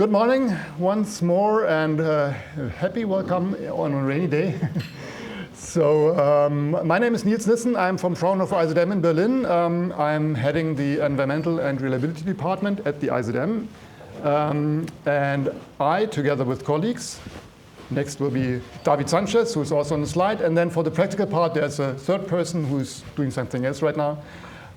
Good morning once more, and happy welcome on a rainy day. So my name is Niels Nissen. I'm from Fraunhofer ICM in Berlin. I'm heading the Environmental and Reliability Department at the ICM. And I, together with colleagues, next will be David Sánchez, who's also on the slide. And then for the practical part, there's a third person who's doing something else right now.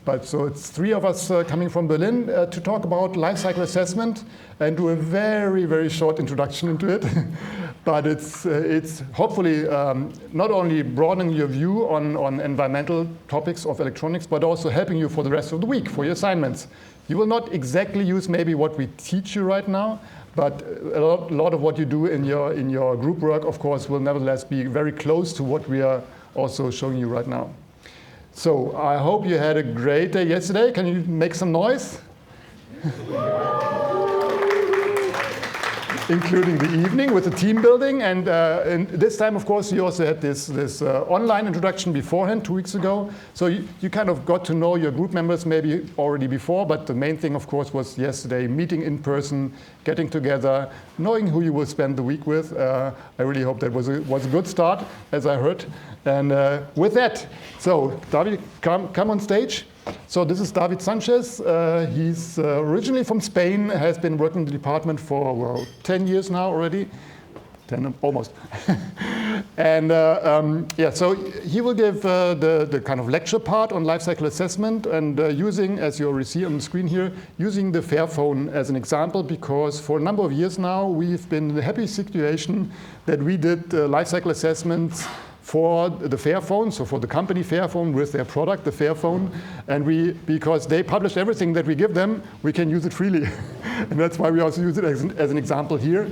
But so it's three of us coming from Berlin to talk about life cycle assessment and do a very, very short introduction into it. But it's hopefully not only broadening your view on environmental topics of electronics, but also helping you for the rest of the week for your assignments. You will not exactly use maybe what we teach you right now, but a lot of what you do in your group work, of course, will nevertheless be very close to what we are also showing you right now. So I hope you had a great day yesterday. Can you make some noise? Including the evening with the team building. And this time, of course, you also had this online introduction beforehand 2 weeks ago. So you kind of got to know your group members maybe already before, but the main thing, of course, was yesterday, meeting in person, getting together, knowing who you will spend the week with. I really hope that was a good start, as I heard. And with that, so David, come on stage. So this is David Sánchez. He's originally from Spain, has been working in the department for, well, 10 years now already. 10, almost. And yeah, so he will give the kind of lecture part on life cycle assessment and using, as you already see on the screen here, using the Fairphone as an example, because for a number of years now, we've been in the happy situation that we did life cycle assessments for the Fairphone, so for the company Fairphone with their product, the Fairphone, and because they published everything that we give them, we can use it freely. And that's why we also use it as an example here.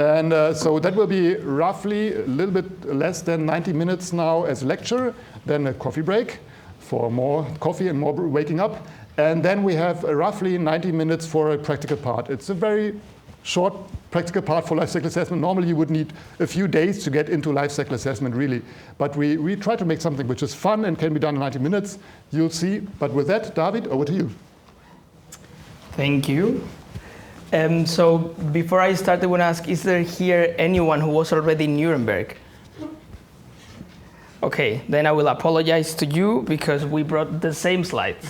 And so that will be roughly a little bit less than 90 minutes now as a lecture, then a coffee break for more coffee and more waking up. And then we have roughly 90 minutes for a practical part. It's a very short practical part for life cycle assessment. Normally you would need a few days to get into life cycle assessment really. But we try to make something which is fun and can be done in 90 minutes. You'll see. But with that, David, over to you. Thank you. So before I start, I want to ask, is there here anyone who was already in Nuremberg? Okay, then I will apologize to you because we brought the same slides.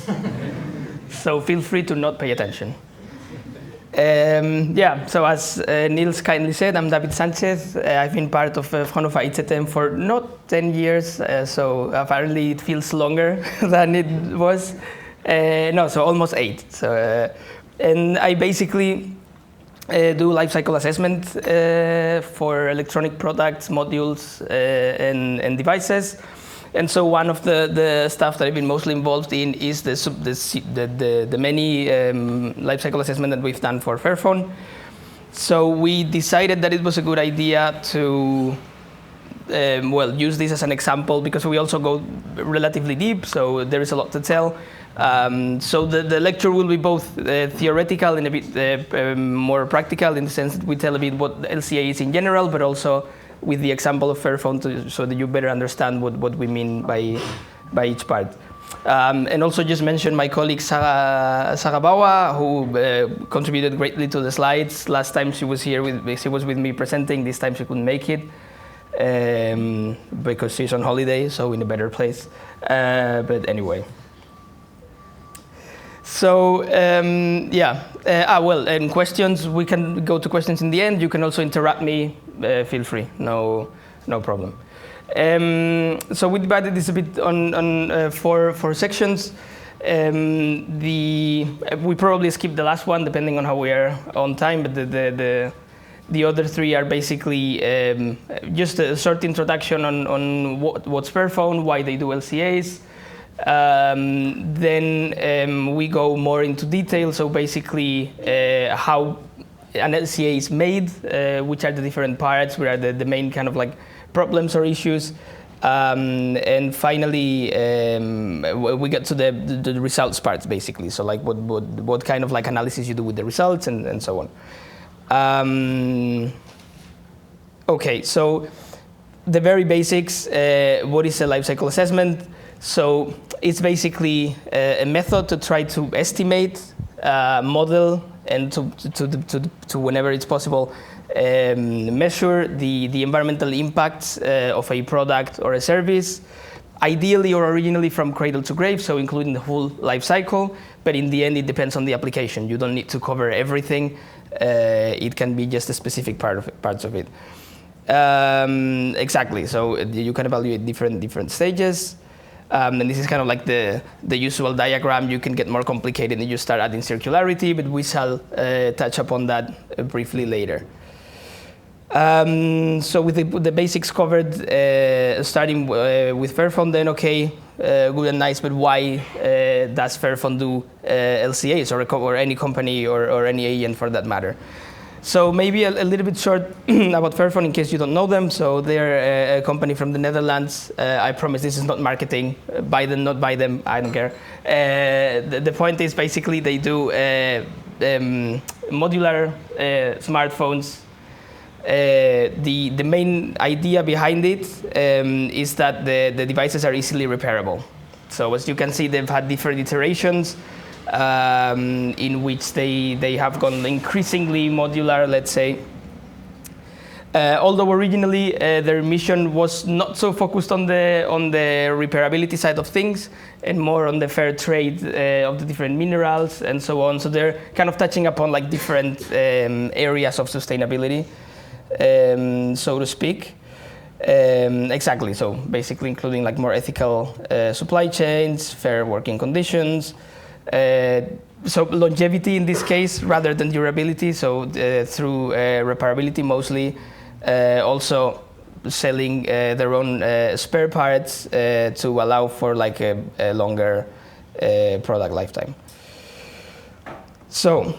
So feel free to not pay attention. Yeah, so as Niels kindly said, I'm David Sánchez. I've been part of Fraunhofer IPMS for not 10 years, so apparently it feels longer than it was. No, so almost 8. So, and I basically do life cycle assessment for electronic products, modules, and devices. And so one of the stuff that I've been mostly involved in is the many life cycle assessment that we've done for Fairphone. So we decided that it was a good idea to well, use this as an example because we also go relatively deep, so there is a lot to tell. So the lecture will be both theoretical and a bit more practical in the sense that we tell a bit what the LCA is in general, but also with the example of Fairphone so that you better understand what we mean by each part. And also just mention my colleague Sarah Bawa, who contributed greatly to the slides. Last time she was here she was with me presenting. This time she couldn't make it because she's on holiday, so in a better place. But anyway. So yeah, well, and questions, we can go to questions in the end. You can also interrupt me, feel free, no problem. So we divided this a bit on four sections. We probably skipped the last one depending on how we are on time, but the other three are basically just a short introduction on what's Fairphone, why they do LCAs. Then we go more into detail, so basically how an LCA is made, which are the different parts, what are the main kind of like problems or issues, and finally we get to the results parts basically, so like what kind of like analysis you do with the results and so on. Okay, so the very basics, what is a life cycle assessment? So it's basically a method to try to estimate, model, and to whenever it's possible, measure the environmental impacts of a product or a service, ideally or originally from cradle to grave, so including the whole life cycle, but in the end it depends on the application. You don't need to cover everything. It can be just a specific parts of it. Exactly, so you can evaluate different stages. And this is kind of like the usual diagram. You can get more complicated and you start adding circularity, but we shall touch upon that briefly later. So with the basics covered, starting with Fairphone, then okay, good and nice, but why does Fairphone do LCAs or any company or any agent for that matter? So maybe a little bit short about Fairphone in case you don't know them. So they're a company from the Netherlands. I promise this is not marketing. Buy them, not buy them, I don't care. The point is basically they do modular smartphones. The main idea behind it is that the devices are easily repairable. So as you can see, they've had different iterations in which they have gone increasingly modular, let's say. Although originally their mission was not so focused on the repairability side of things and more on the fair trade of the different minerals and so on. So they're kind of touching upon like different areas of sustainability. So to speak. Exactly, so basically including like more ethical supply chains, fair working conditions, so longevity in this case rather than durability, so through repairability mostly, also selling their own spare parts to allow for like a longer product lifetime. So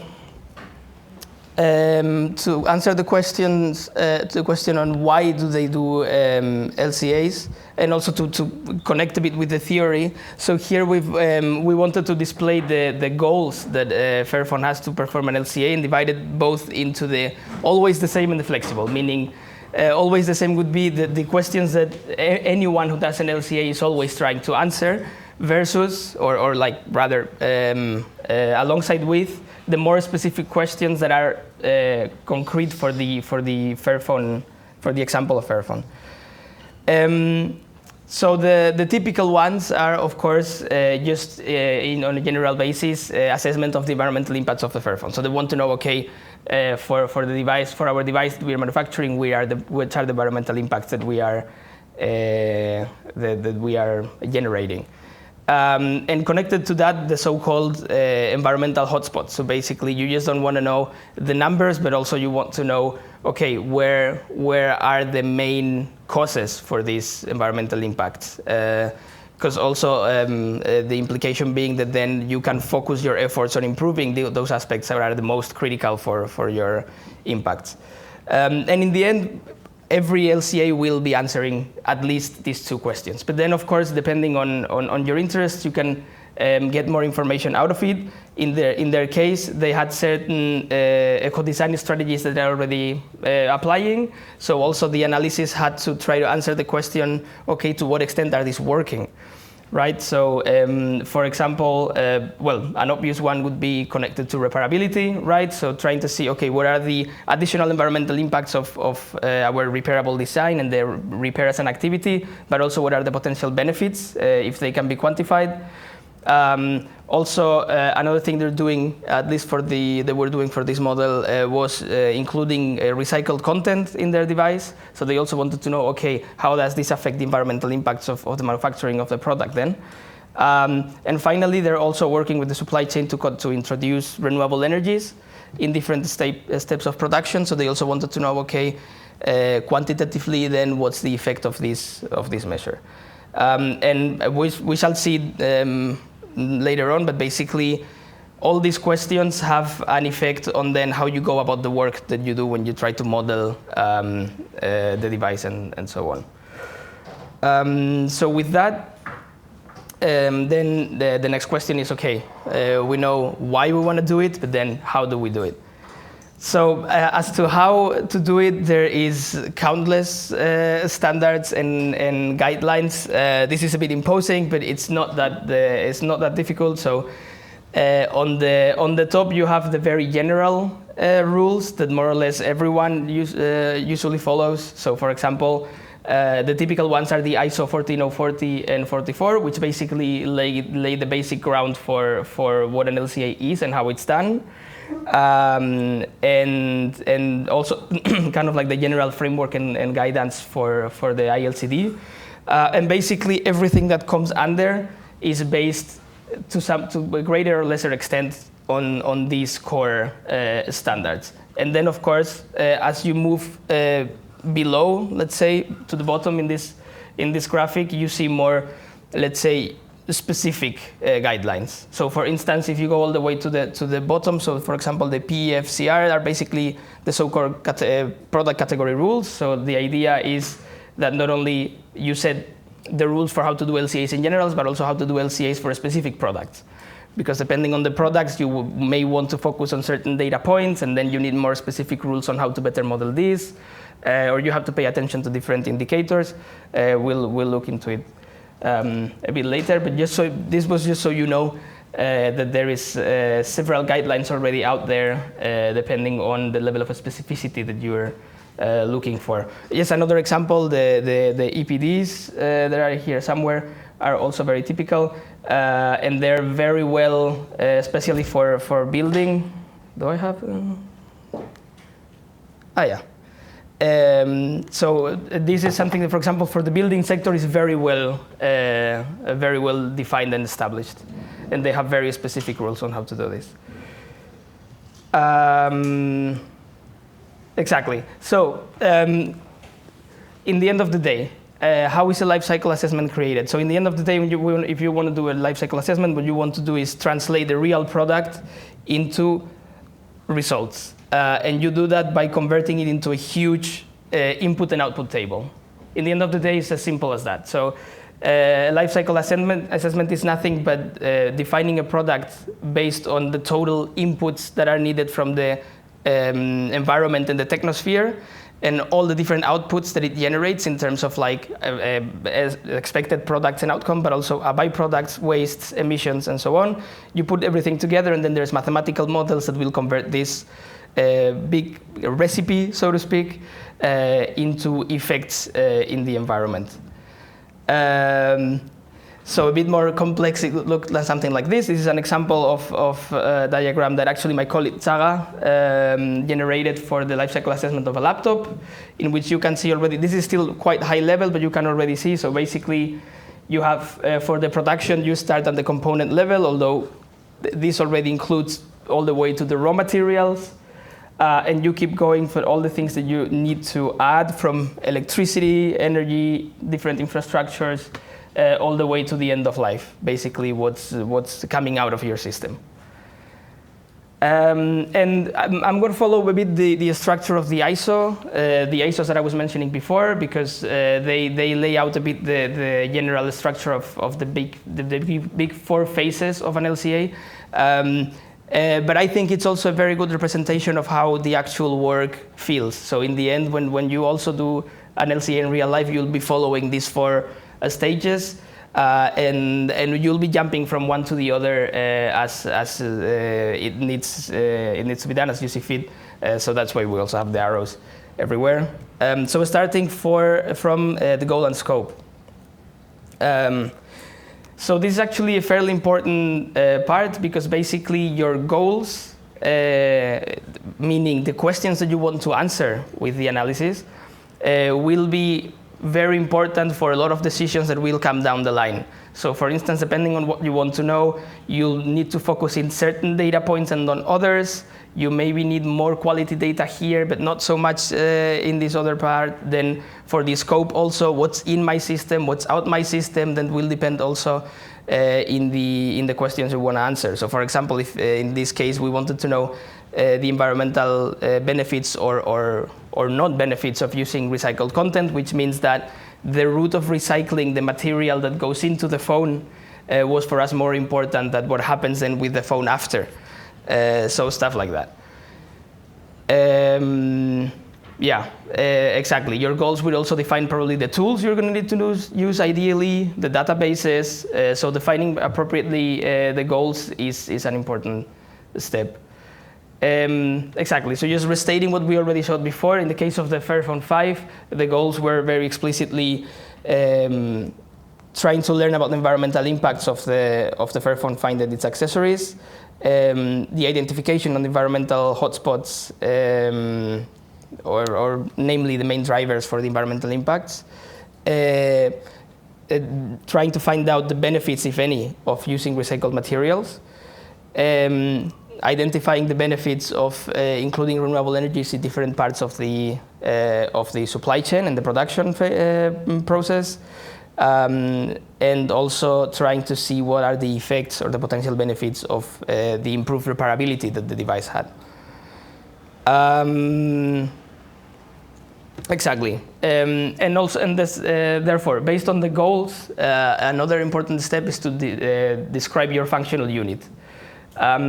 to answer the question on why do they do LCAs, and also to connect a bit with the theory. So here we wanted to display the goals that Fairphone has to perform an LCA and divide it both into the always the same and the flexible, meaning always the same would be the questions that anyone who does an LCA is always trying to answer, versus, or like rather alongside with, the more specific questions that are concrete for the Fairphone, for the example of Fairphone. So the typical ones are, of course, just on a general basis, assessment of the environmental impacts of the Fairphone. So they want to know, okay, for our device that we are manufacturing, which are the environmental impacts that we are generating. And connected to that, the so-called environmental hotspots. So basically, you just don't want to know the numbers, but also you want to know, okay, where are the main causes for these environmental impacts? Because also the implication being that then you can focus your efforts on improving those aspects that are the most critical for your impacts. And in the end, every LCA will be answering at least these two questions. But then, of course, depending on your interests, you can get more information out of it. In their case, they had certain eco-design strategies that they're already applying. So also the analysis had to try to answer the question, okay, to what extent are these working? Right, so for example, well, an obvious one would be connected to repairability, right? So trying to see, okay, what are the additional environmental impacts of our repairable design and the repair as an activity, but also what are the potential benefits if they can be quantified. Also, another thing they're doing, at least they were doing for this model, was including recycled content in their device. So they also wanted to know, okay, how does this affect the environmental impacts of the manufacturing of the product then? And finally, they're also working with the supply chain to introduce renewable energies in different steps of production. So they also wanted to know, okay, quantitatively then what's the effect of this measure? And we shall see later on, but basically all these questions have an effect on then how you go about the work that you do when you try to model the device and so on. So with that, then the next question is, okay, we know why we want to do it, but then how do we do it? So as to how to do it, there is countless standards and guidelines. This is a bit imposing, but it's not that difficult. So On the top, you have the very general rules that more or less everyone usually follows. So, for example, the typical ones are the ISO 14040 and 44, which basically lay the basic ground for what an LCA is and how it's done. And also kind of like the general framework and guidance for the ILCD. And basically everything that comes under is based to a greater or lesser extent on these core standards. And then of course, as you move below, let's say, to the bottom in this graphic, you see more, let's say, specific guidelines. So for instance, if you go all the way to the bottom, so for example, the PEFCR are basically the so-called product category rules. So the idea is that not only you set the rules for how to do LCAs in general, but also how to do LCAs for specific products. Because depending on the products, you may want to focus on certain data points, and then you need more specific rules on how to better model this, or you have to pay attention to different indicators. We'll look into it a bit later, but this was just so you know that there is several guidelines already out there, depending on the level of specificity that you're looking for. Yes, another example, the EPDs that are here somewhere are also very typical, and they're very well, especially for building. Do I have? Yeah. So this is something that, for example, for the building sector is very well defined and established, and they have very specific rules on how to do this. Exactly. So in the end of the day, how is a life cycle assessment created? So in the end of the day, if you want to do a life cycle assessment, what you want to do is translate the real product into results. And you do that by converting it into a huge input and output table. In the end of the day, it's as simple as that. So life cycle assessment is nothing but defining a product based on the total inputs that are needed from the environment and the technosphere, and all the different outputs that it generates in terms of like expected products and outcome, but also byproducts, wastes, emissions, and so on. You put everything together, and then there's mathematical models that will convert this big recipe, so to speak, into effects in the environment. So a bit more complex, it looked like something like this. This is an example of a diagram that actually my colleague Zaga generated for the lifecycle assessment of a laptop, in which you can see already, this is still quite high level, but you can already see. So basically, you have, for the production, you start at the component level, although this already includes all the way to the raw materials. And you keep going for all the things that you need to add, from electricity, energy, different infrastructures, all the way to the end of life, basically what's coming out of your system. And I'm going to follow a bit the structure of the ISO, the ISOs that I was mentioning before, because they lay out a bit the general structure of the big four phases of an LCA. But I think it's also a very good representation of how the actual work feels. So in the end, when you also do an LCA in real life, you'll be following these four stages, and you'll be jumping from one to the other as it needs to be done, as you see fit. So that's why we also have the arrows everywhere. So starting from the goal and scope. So this is actually a fairly important part, because basically your goals, meaning the questions that you want to answer with the analysis, will be very important for a lot of decisions that will come down the line. So for instance, depending on what you want to know, you'll need to focus in certain data points and on others. You maybe need more quality data here, but not so much in this other part. Then for the scope also, what's in my system, what's out my system, that will depend also in the questions you want to answer. So for example, if in this case we wanted to know the environmental benefits or not benefits of using recycled content, which means that the route of recycling the material that goes into the phone was for us more important than what happens then with the phone after. So stuff like that. Yeah, exactly. Your goals will also define probably the tools you're going to need to use ideally, the databases. So defining appropriately the goals is an important step. Exactly. So just restating what we already showed before. In the case of the Fairphone 5, the goals were very explicitly trying to learn about the environmental impacts of the Fairphone 5 and its accessories, the identification of the environmental hotspots, or namely the main drivers for the environmental impacts, trying to find out the benefits, if any, of using recycled materials, identifying the benefits of including renewable energies in different parts of the supply chain and the production process, and also trying to see what are the effects or the potential benefits of the improved repairability that the device had. Exactly, and also, and this, therefore, based on the goals, another important step is to describe your functional unit.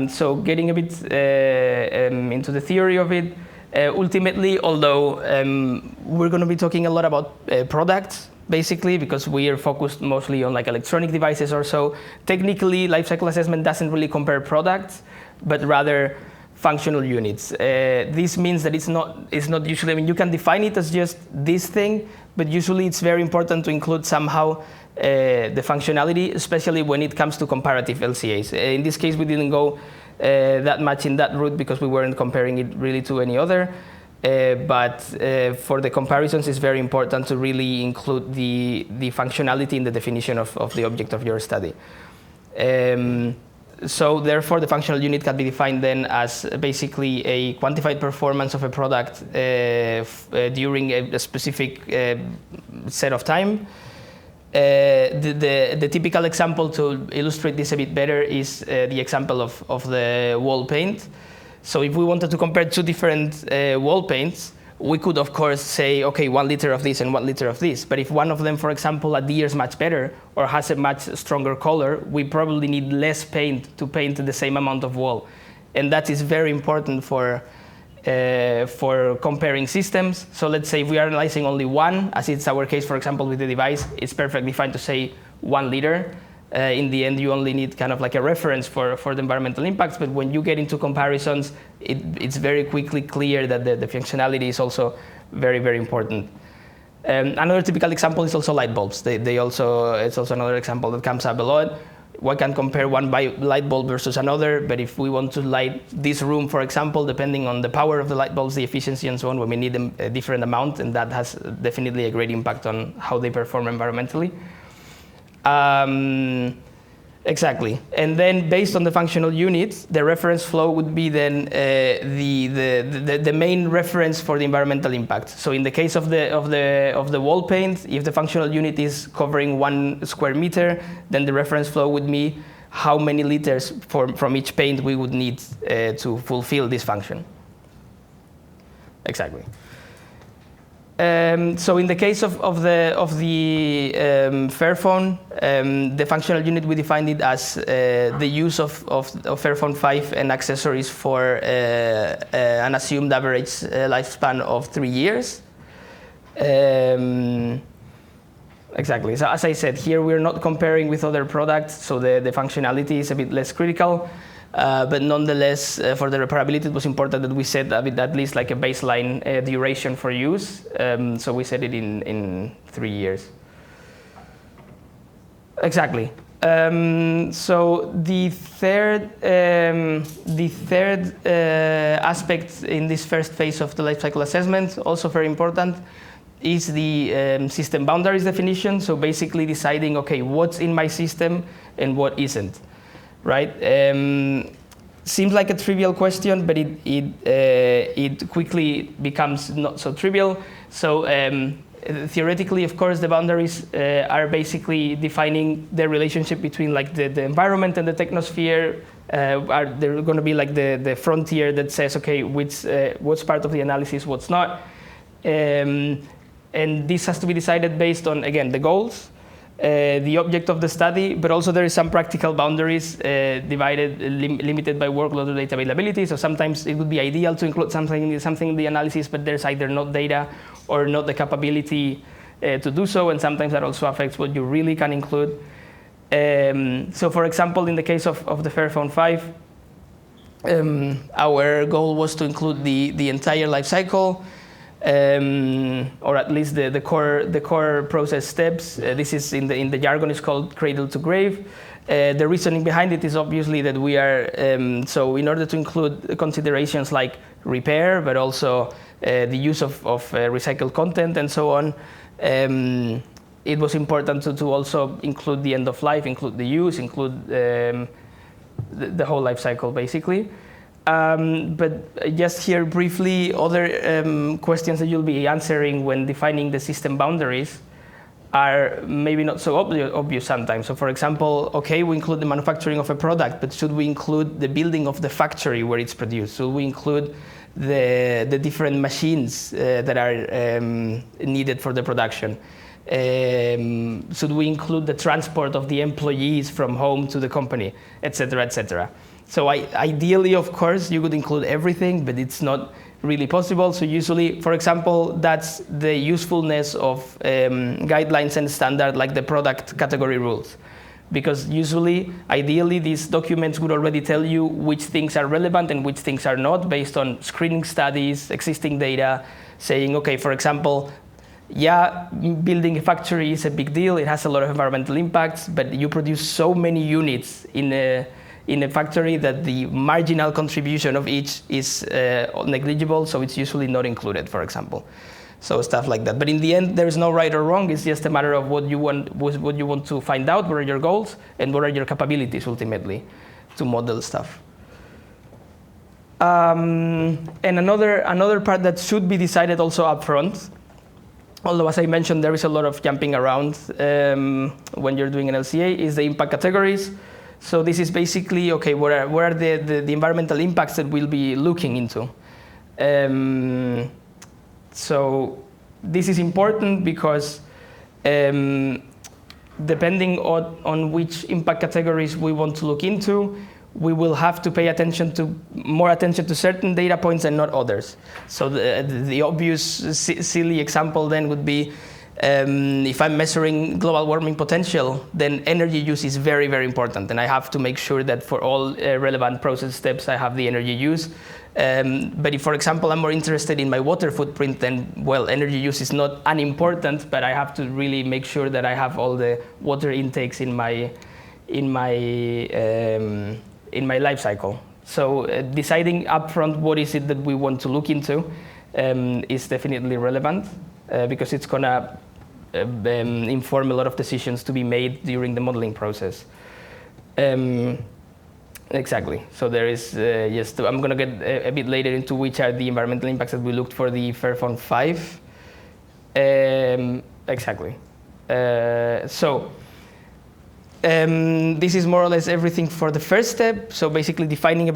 So getting a bit into the theory of it, ultimately, although we're going to be talking a lot about products, basically, because we are focused mostly on like electronic devices or so, technically, life cycle assessment doesn't really compare products, but rather functional units. This means that it's not usually, I mean, you can define it as just this thing, but usually it's very important to include somehow the functionality, especially when it comes to comparative LCAs. In this case, we didn't go that much in that route because we weren't comparing it really to any other. But for the comparisons, it's very important to really include the functionality in the definition of the object of your study. So therefore, the functional unit can be defined then as basically a quantified performance of a product during a specific set of time. The typical example to illustrate this a bit better is the example of the wall paint. So if we wanted to compare two different wall paints, we could, of course, say, okay, 1 liter of this and 1 liter of this. But if one of them, for example, adheres much better or has a much stronger color, we probably need less paint to paint the same amount of wall. And that is very important for comparing systems. So let's say if we are analyzing only one, as it's our case, for example, with the device, it's perfectly fine to say 1 liter. In the end, you only need kind of like a reference for the environmental impacts, but when you get into comparisons, it's very quickly clear that the functionality is also very, very important. Another typical example is also light bulbs. It's also another example that comes up a lot. One can compare one light bulb versus another, but if we want to light this room, for example, depending on the power of the light bulbs, the efficiency and so on, when we need a different amount, and that has definitely a great impact on how they perform environmentally. Exactly, and then based on the functional units, the reference flow would be then the main reference for the environmental impact. So in the case of the wall paint, if the functional unit is covering 1 square meter, then the reference flow would be how many liters from each paint we would need to fulfill this function. Exactly. So in the case of the Fairphone, the functional unit, we defined it as the use of Fairphone 5 and accessories for an assumed average lifespan of 3 years. Exactly. So as I said, here we're not comparing with other products, so the functionality is a bit less critical. But nonetheless, for the repairability, it was important that we set at least like a baseline duration for use. So we set it in 3 years. Exactly. So the third aspect in this first phase of the life cycle assessment, also very important, is the system boundaries definition. So basically deciding, okay, what's in my system and what isn't. Right? Seems like a trivial question, but it quickly becomes not so trivial. So theoretically, of course, the boundaries are basically defining the relationship between like the environment and the technosphere. They're going to be like the frontier that says, okay, what's part of the analysis, what's not. And this has to be decided based on, again, the goals. the object of the study, but also there is some practical boundaries limited by workload or data availability. So sometimes it would be ideal to include something in the analysis, but there's either not data or not the capability to do so, and sometimes that also affects what you really can include. So for example, in the case of the Fairphone 5, our goal was to include the entire life cycle, or at least the core process steps. This is in the jargon is called cradle to grave. The reasoning behind it is obviously that we are so in order to include considerations like repair, but also the use of recycled content and so on. It was important to also include the end of life, include the use, include the whole life cycle basically. But just here briefly, other questions that you'll be answering when defining the system boundaries are maybe not so obvious sometimes. So for example, okay, we include the manufacturing of a product, but should we include the building of the factory where it's produced? Should we include the different machines that are needed for the production? Should we include the transport of the employees from home to the company, etc., etc.? So ideally, of course, you could include everything, but it's not really possible. So usually, for example, that's the usefulness of guidelines and standards like the product category rules. Because usually, ideally, these documents would already tell you which things are relevant and which things are not based on screening studies, existing data, saying, okay, for example, yeah, building a factory is a big deal. It has a lot of environmental impacts, but you produce so many units in a factory that the marginal contribution of each is negligible, so it's usually not included, for example. So stuff like that. But in the end, there is no right or wrong. It's just a matter of what you want to find out, what are your goals, and what are your capabilities ultimately to model stuff. And another part that should be decided also upfront, although as I mentioned, there is a lot of jumping around when you're doing an LCA, is the impact categories. So this is basically, okay, what are the environmental impacts that we'll be looking into? So this is important because depending on which impact categories we want to look into, we will have to pay more attention to certain data points and not others. So the obvious silly example then would be if I'm measuring global warming potential, then energy use is very, very important. And I have to make sure that for all relevant process steps, I have the energy use. But if, for example, I'm more interested in my water footprint, then, well, energy use is not unimportant, but I have to really make sure that I have all the water intakes in my life cycle. So deciding upfront what is it that we want to look into is definitely relevant because it's gonna inform a lot of decisions to be made during the modeling process. Exactly. So there is I'm gonna get a bit later into which are the environmental impacts that we looked for the Fairphone 5. Exactly. This is more or less everything for the first step. So basically defining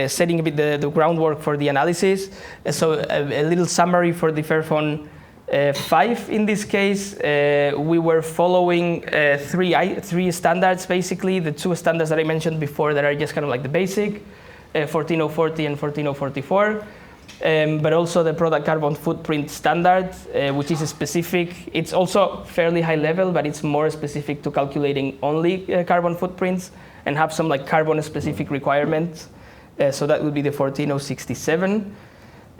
setting a bit the groundwork for the analysis. So a little summary for the Fairphone 5 in this case. We were following three standards basically. The two standards that I mentioned before that are just kind of like the basic, 14040 and 14044. But also the product carbon footprint standard, which is specific. It's also fairly high level, but it's more specific to calculating only carbon footprints and have some like carbon specific requirements. So that would be the 14067.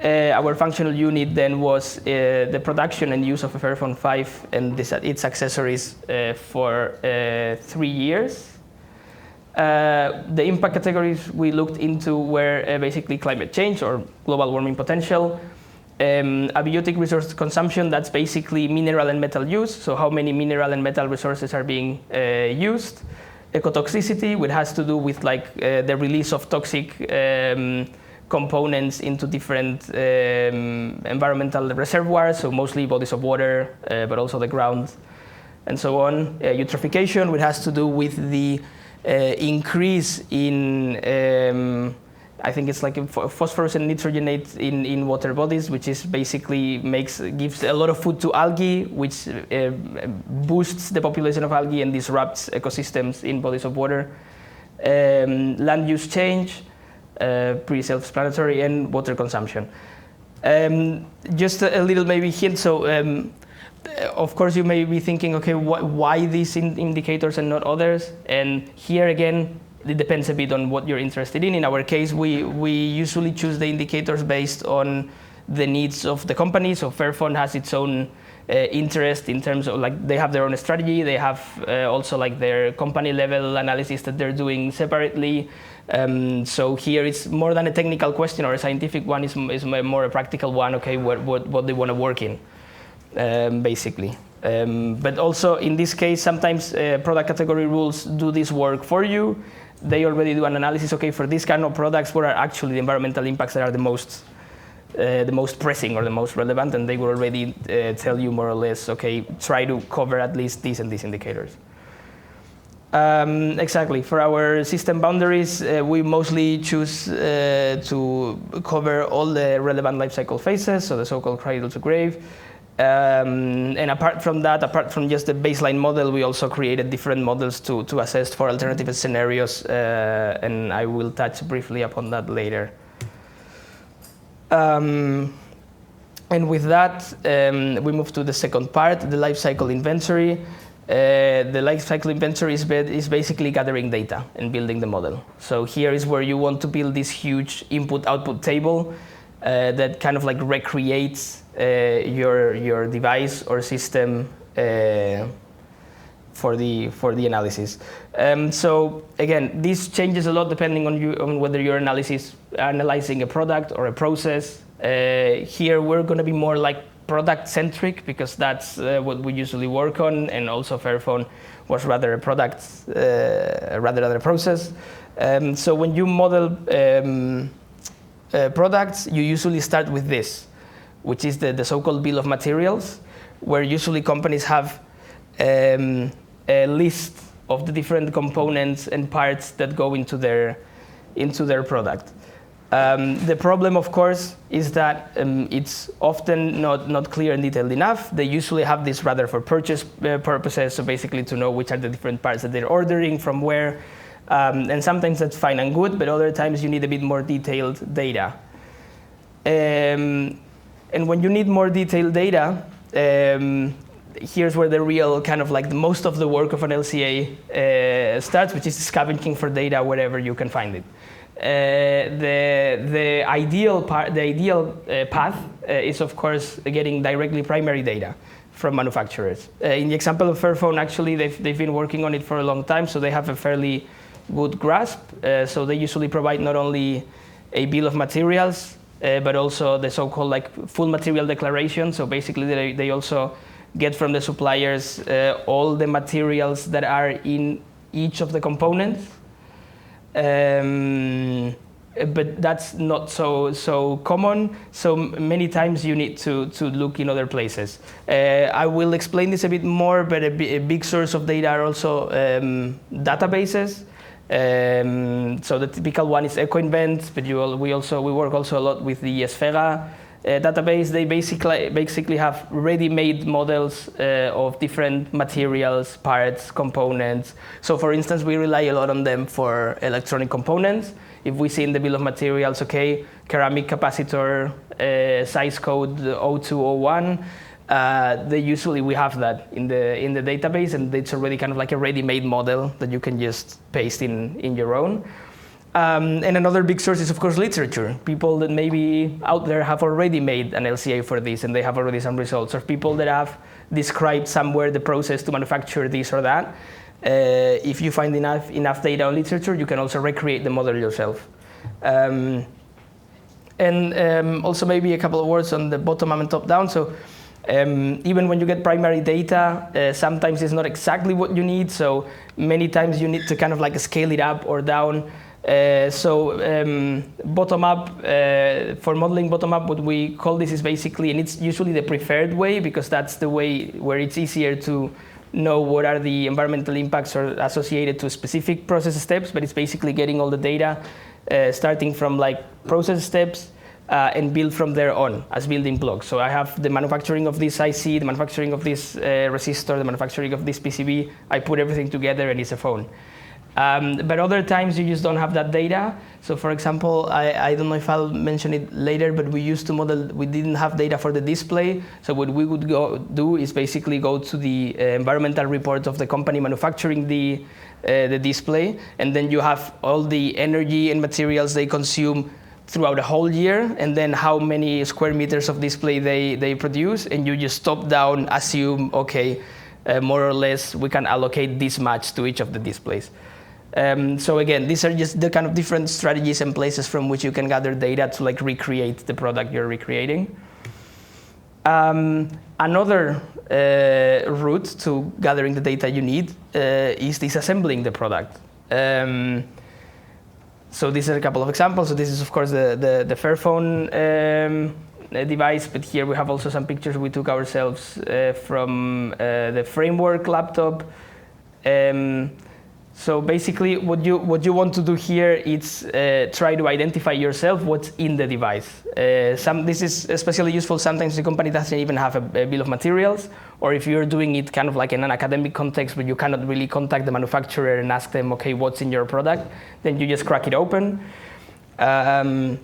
Our functional unit then was the production and use of a Fairphone 5 and its accessories for 3 years. The impact categories we looked into were basically climate change or global warming potential, abiotic resource consumption, that's basically mineral and metal use, so how many mineral and metal resources are being used, ecotoxicity, which has to do with like the release of toxic components into different environmental reservoirs, so mostly bodies of water, but also the ground, and so on. Eutrophication, which has to do with the increase in I think it's like a phosphorus and nitrogenate in water bodies, which is basically gives a lot of food to algae, which boosts the population of algae and disrupts ecosystems in bodies of water. Land use change, pretty self-explanatory, and water consumption. Just a little maybe hint. So, of course, you may be thinking, okay, why these indicators and not others? And here again, it depends a bit on what you're interested in. In our case, we usually choose the indicators based on the needs of the company. So Fairphone has its own interest in terms of, like, they have their own strategy. They have also like their company level analysis that they're doing separately. So here it's more than a technical question or a scientific one. Is more a practical one. Okay, what they want to work in, basically. But also in this case, sometimes product category rules do this work for you. They already do an analysis. Okay, for these kind of products, what are actually the environmental impacts that are the most pressing or the most relevant, and they will already tell you more or less. Okay, try to cover at least these and these indicators. Exactly. For our system boundaries, we mostly choose to cover all the relevant life cycle phases, so the so-called cradle to grave. And apart from that, apart from just the baseline model, we also created different models to assess for alternative scenarios, and I will touch briefly upon that later. And with that, we move to the second part, the life cycle inventory. The life cycle inventory is basically gathering data and building the model. So here is where you want to build this huge input-output table that kind of like recreates your device or system for the analysis. So again, this changes a lot depending on whether you're analyzing a product or a process. Here we're going to be more like product-centric because that's what we usually work on, and also Fairphone was rather a product rather than a process. So when you model products, you usually start with this, which is the so-called bill of materials, where usually companies have a list of the different components and parts that go into their product. The problem, of course, is that it's often not clear and detailed enough. They usually have this rather for purchase purposes, so basically to know which are the different parts that they're ordering from where. And sometimes that's fine and good, but other times you need a bit more detailed data. And when you need more detailed data, here's where the real kind of like most of the work of an LCA starts, which is scavenging for data wherever you can find it. The ideal path is, of course, getting directly primary data from manufacturers. In the example of Fairphone, actually, they've been working on it for a long time, so they have a fairly good grasp. So they usually provide not only a bill of materials, but also the so-called like full material declaration. So basically, they also get from the suppliers all the materials that are in each of the components. But that's not so common. So many times you need to look in other places. I will explain this a bit more, but a big source of data are also databases. So the typical one is EcoInvent, but we work also a lot with the Esfera database. They basically have ready-made models of different materials, parts, components. So for instance, we rely a lot on them for electronic components. If we see in the bill of materials, okay, ceramic capacitor, size code 0201, we have that in the database, and it's already kind of like a ready-made model that you can just paste in your own. And another big source is, of course, literature. People that maybe out there have already made an LCA for this, and they have already some results, or people that have described somewhere the process to manufacture this or that. If you find enough data on literature, you can also recreate the model yourself. Also maybe a couple of words on the bottom-up and top-down. So even when you get primary data, sometimes it's not exactly what you need. So many times you need to kind of like scale it up or down. Bottom-up, for modeling bottom-up, what we call this is basically, and it's usually the preferred way because that's the way where it's easier to know what are the environmental impacts or associated to specific process steps, but it's basically getting all the data starting from like process steps and build from there on as building blocks. So I have the manufacturing of this IC, the manufacturing of this resistor, the manufacturing of this PCB. I put everything together and it's a phone. But other times you just don't have that data. So for example, I don't know if I'll mention it later, but we used to model, we didn't have data for the display. So what we would do is basically go to the environmental report of the company manufacturing the display, and then you have all the energy and materials they consume throughout a whole year, and then how many square meters of display they produce, and you just top down assume, okay, more or less we can allocate this much to each of the displays. So again, these are just the kind of different strategies and places from which you can gather data to like recreate the product you're recreating. Another route to gathering the data you need is disassembling the product. So these are a couple of examples. So this is of course the Fairphone device, but here we have also some pictures we took ourselves from the Framework laptop. So basically, what you want to do here is try to identify yourself what's in the device. This is especially useful sometimes the company doesn't even have a bill of materials, or if you're doing it kind of like in an academic context where you cannot really contact the manufacturer and ask them, okay, what's in your product, then you just crack it open. But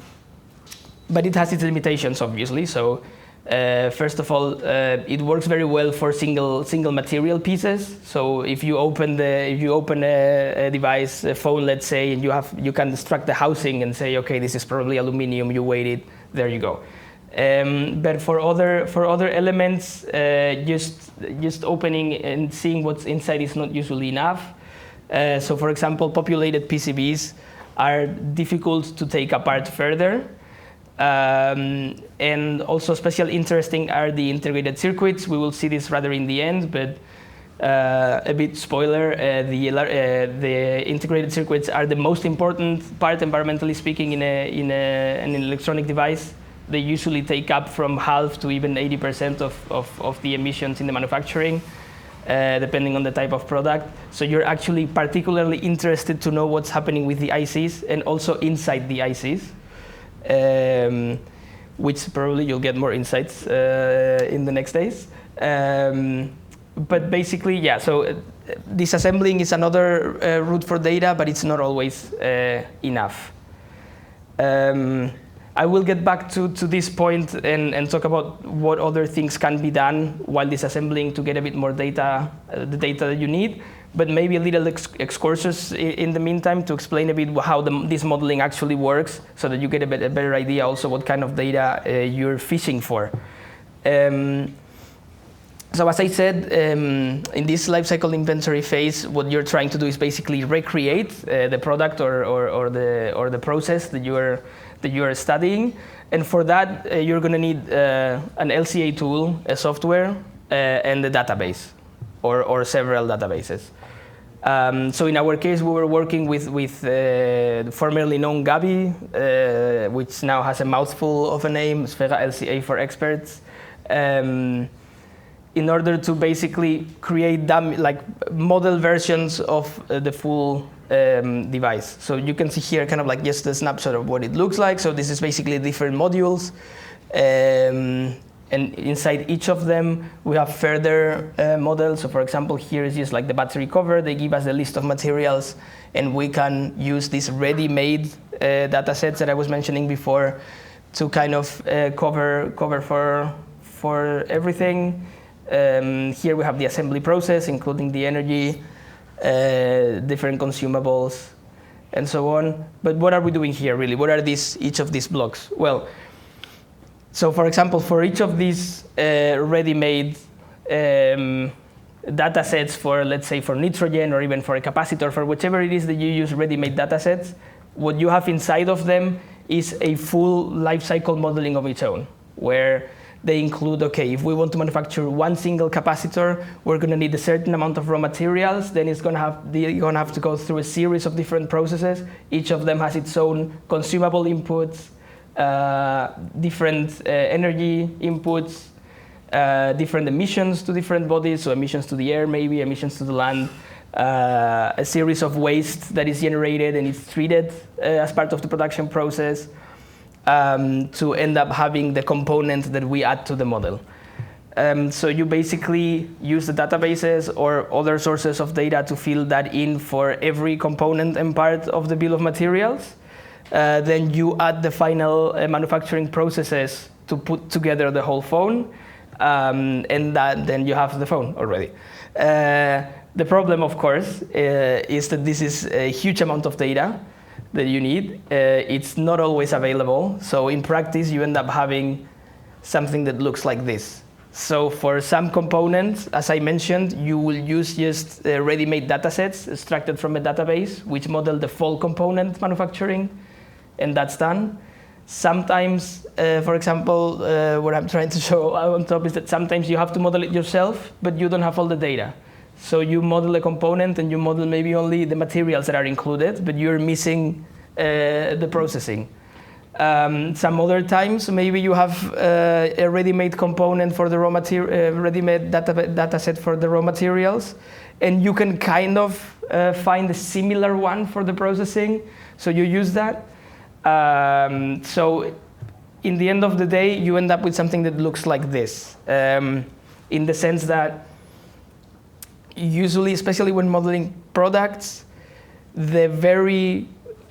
it has its limitations, obviously. So first of all, it works very well for single material pieces. So if you open a device, a phone, let's say, and you can extract the housing and say, okay, this is probably aluminum. You weight it, there you go. But for other elements, just opening and seeing what's inside is not usually enough. So for example, populated PCBs are difficult to take apart further. And also especially interesting are the integrated circuits. We will see this rather in the end, but a bit spoiler, the integrated circuits are the most important part, environmentally speaking, in an electronic device. They usually take up from half to even 80% of the emissions in the manufacturing, depending on the type of product. So you're actually particularly interested to know what's happening with the ICs and also inside the ICs. Which probably you'll get more insights in the next days. But basically, yeah, so disassembling is another route for data, but it's not always enough. I will get back to this point and talk about what other things can be done while disassembling to get a bit more data, the data that you need. But maybe a little excursus in the meantime to explain a bit how this modeling actually works, so that you get a better idea also what kind of data you're fishing for. So as I said, in this lifecycle inventory phase, what you're trying to do is basically recreate the product or the process that you are studying, and for that you're going to need an LCA tool, a software, and a database, or several databases. So in our case, we were working with formerly known Gabi, which now has a mouthful of a name, Sfera LCA for experts, in order to basically create model versions of the full device. So you can see here kind of like just a snapshot of what it looks like. So this is basically different modules. And inside each of them, we have further models. So for example, here is just like the battery cover. They give us a list of materials, and we can use these ready-made data sets that I was mentioning before to kind of cover for everything. Here we have the assembly process, including the energy, different consumables, and so on. But what are we doing here, really? What are each of these blocks? Well, so for example, for each of these ready-made data sets for, let's say, for nitrogen or even for a capacitor, for whichever it is that you use ready-made data sets, what you have inside of them is a full life cycle modeling of its own, where they include, okay, if we want to manufacture one single capacitor, we're going to need a certain amount of raw materials. Then you're going to have to go through a series of different processes. Each of them has its own consumable inputs, different energy inputs, different emissions to different bodies, so emissions to the air, maybe emissions to the land, a series of waste that is generated and it's treated as part of the production process, to end up having the component that we add to the model. So you basically use the databases or other sources of data to fill that in for every component and part of the bill of materials. Then you add the final manufacturing processes to put together the whole phone, and then you have the phone already. The problem, of course, is that this is a huge amount of data that you need. It's not always available, so in practice you end up having something that looks like this. So for some components, as I mentioned, you will use just ready-made datasets extracted from a database, which model the full component manufacturing, and that's done. Sometimes, for example, what I'm trying to show on top is that sometimes you have to model it yourself, but you don't have all the data. So you model a component and you model maybe only the materials that are included, but you're missing the processing. Some other times, maybe you have a ready-made component for the raw material, ready-made data set for the raw materials, and you can kind of find a similar one for the processing, so you use that. So in the end of the day, you end up with something that looks like this, in the sense that usually, especially when modeling products,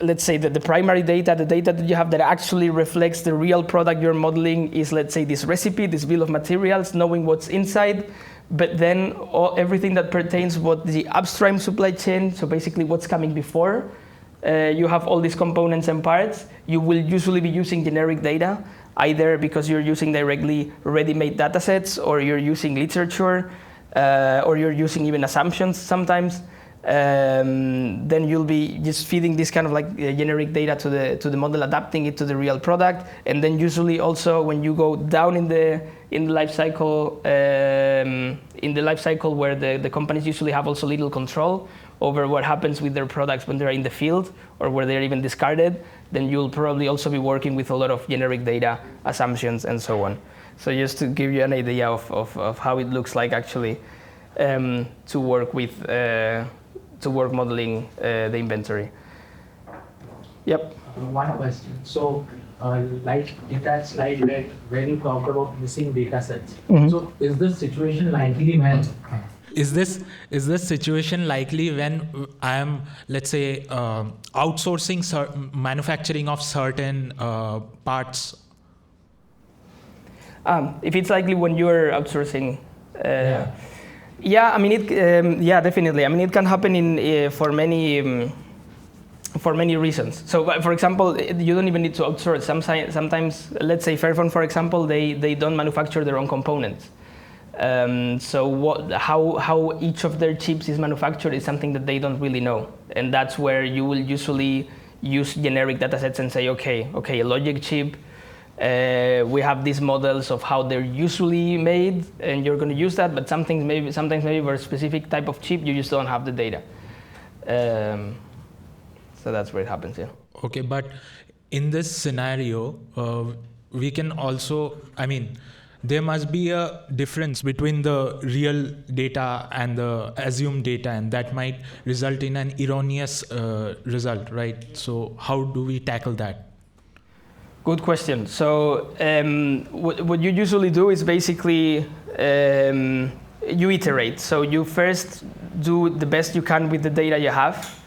let's say that the primary data, the data that you have that actually reflects the real product you're modeling is, let's say, this recipe, this bill of materials, knowing what's inside, but then everything that pertains what the upstream supply chain, so basically what's coming before, you have all these components and parts, you will usually be using generic data, either because you're using directly ready-made data sets, or you're using literature, or you're using even assumptions sometimes. Then you'll be just feeding this kind of like generic data to the model, adapting it to the real product, and then usually also when you go down in the life cycle, where the companies usually have also little control over what happens with their products when they're in the field or where they're even discarded, then you'll probably also be working with a lot of generic data, assumptions, and so on. So just to give you an idea of how it looks like actually to work modeling the inventory. Yep. One question. So, like in that slide where you talked about missing data sets. Mm-hmm. So, is this situation likely when? Is this situation likely when I am, let's say, outsourcing manufacturing of certain parts? If it's likely when you're outsourcing. Yeah, I mean, yeah, definitely. I mean, it can happen for many reasons. So, for example, you don't even need to outsource. Sometimes, let's say Fairphone, for example, they don't manufacture their own components. So how each of their chips is manufactured is something that they don't really know. And that's where you will usually use generic datasets and say, okay, a logic chip, we have these models of how they're usually made, and you're going to use that. But sometimes maybe for a specific type of chip, you just don't have the data. So that's where it happens. Yeah. Okay, but in this scenario, we can also, I mean, there must be a difference between the real data and the assumed data, and that might result in an erroneous result, right? So how do we tackle that? Good question. So what you usually do is basically you iterate. So you first do the best you can with the data you have.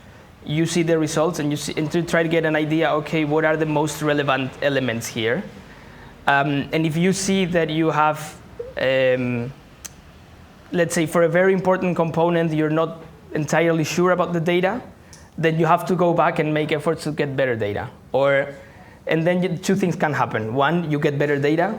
You see the results and to try to get an idea, okay, what are the most relevant elements here? And if you see that you have, let's say for a very important component, you're not entirely sure about the data, then you have to go back and make efforts to get better data. And then two things can happen. One, you get better data,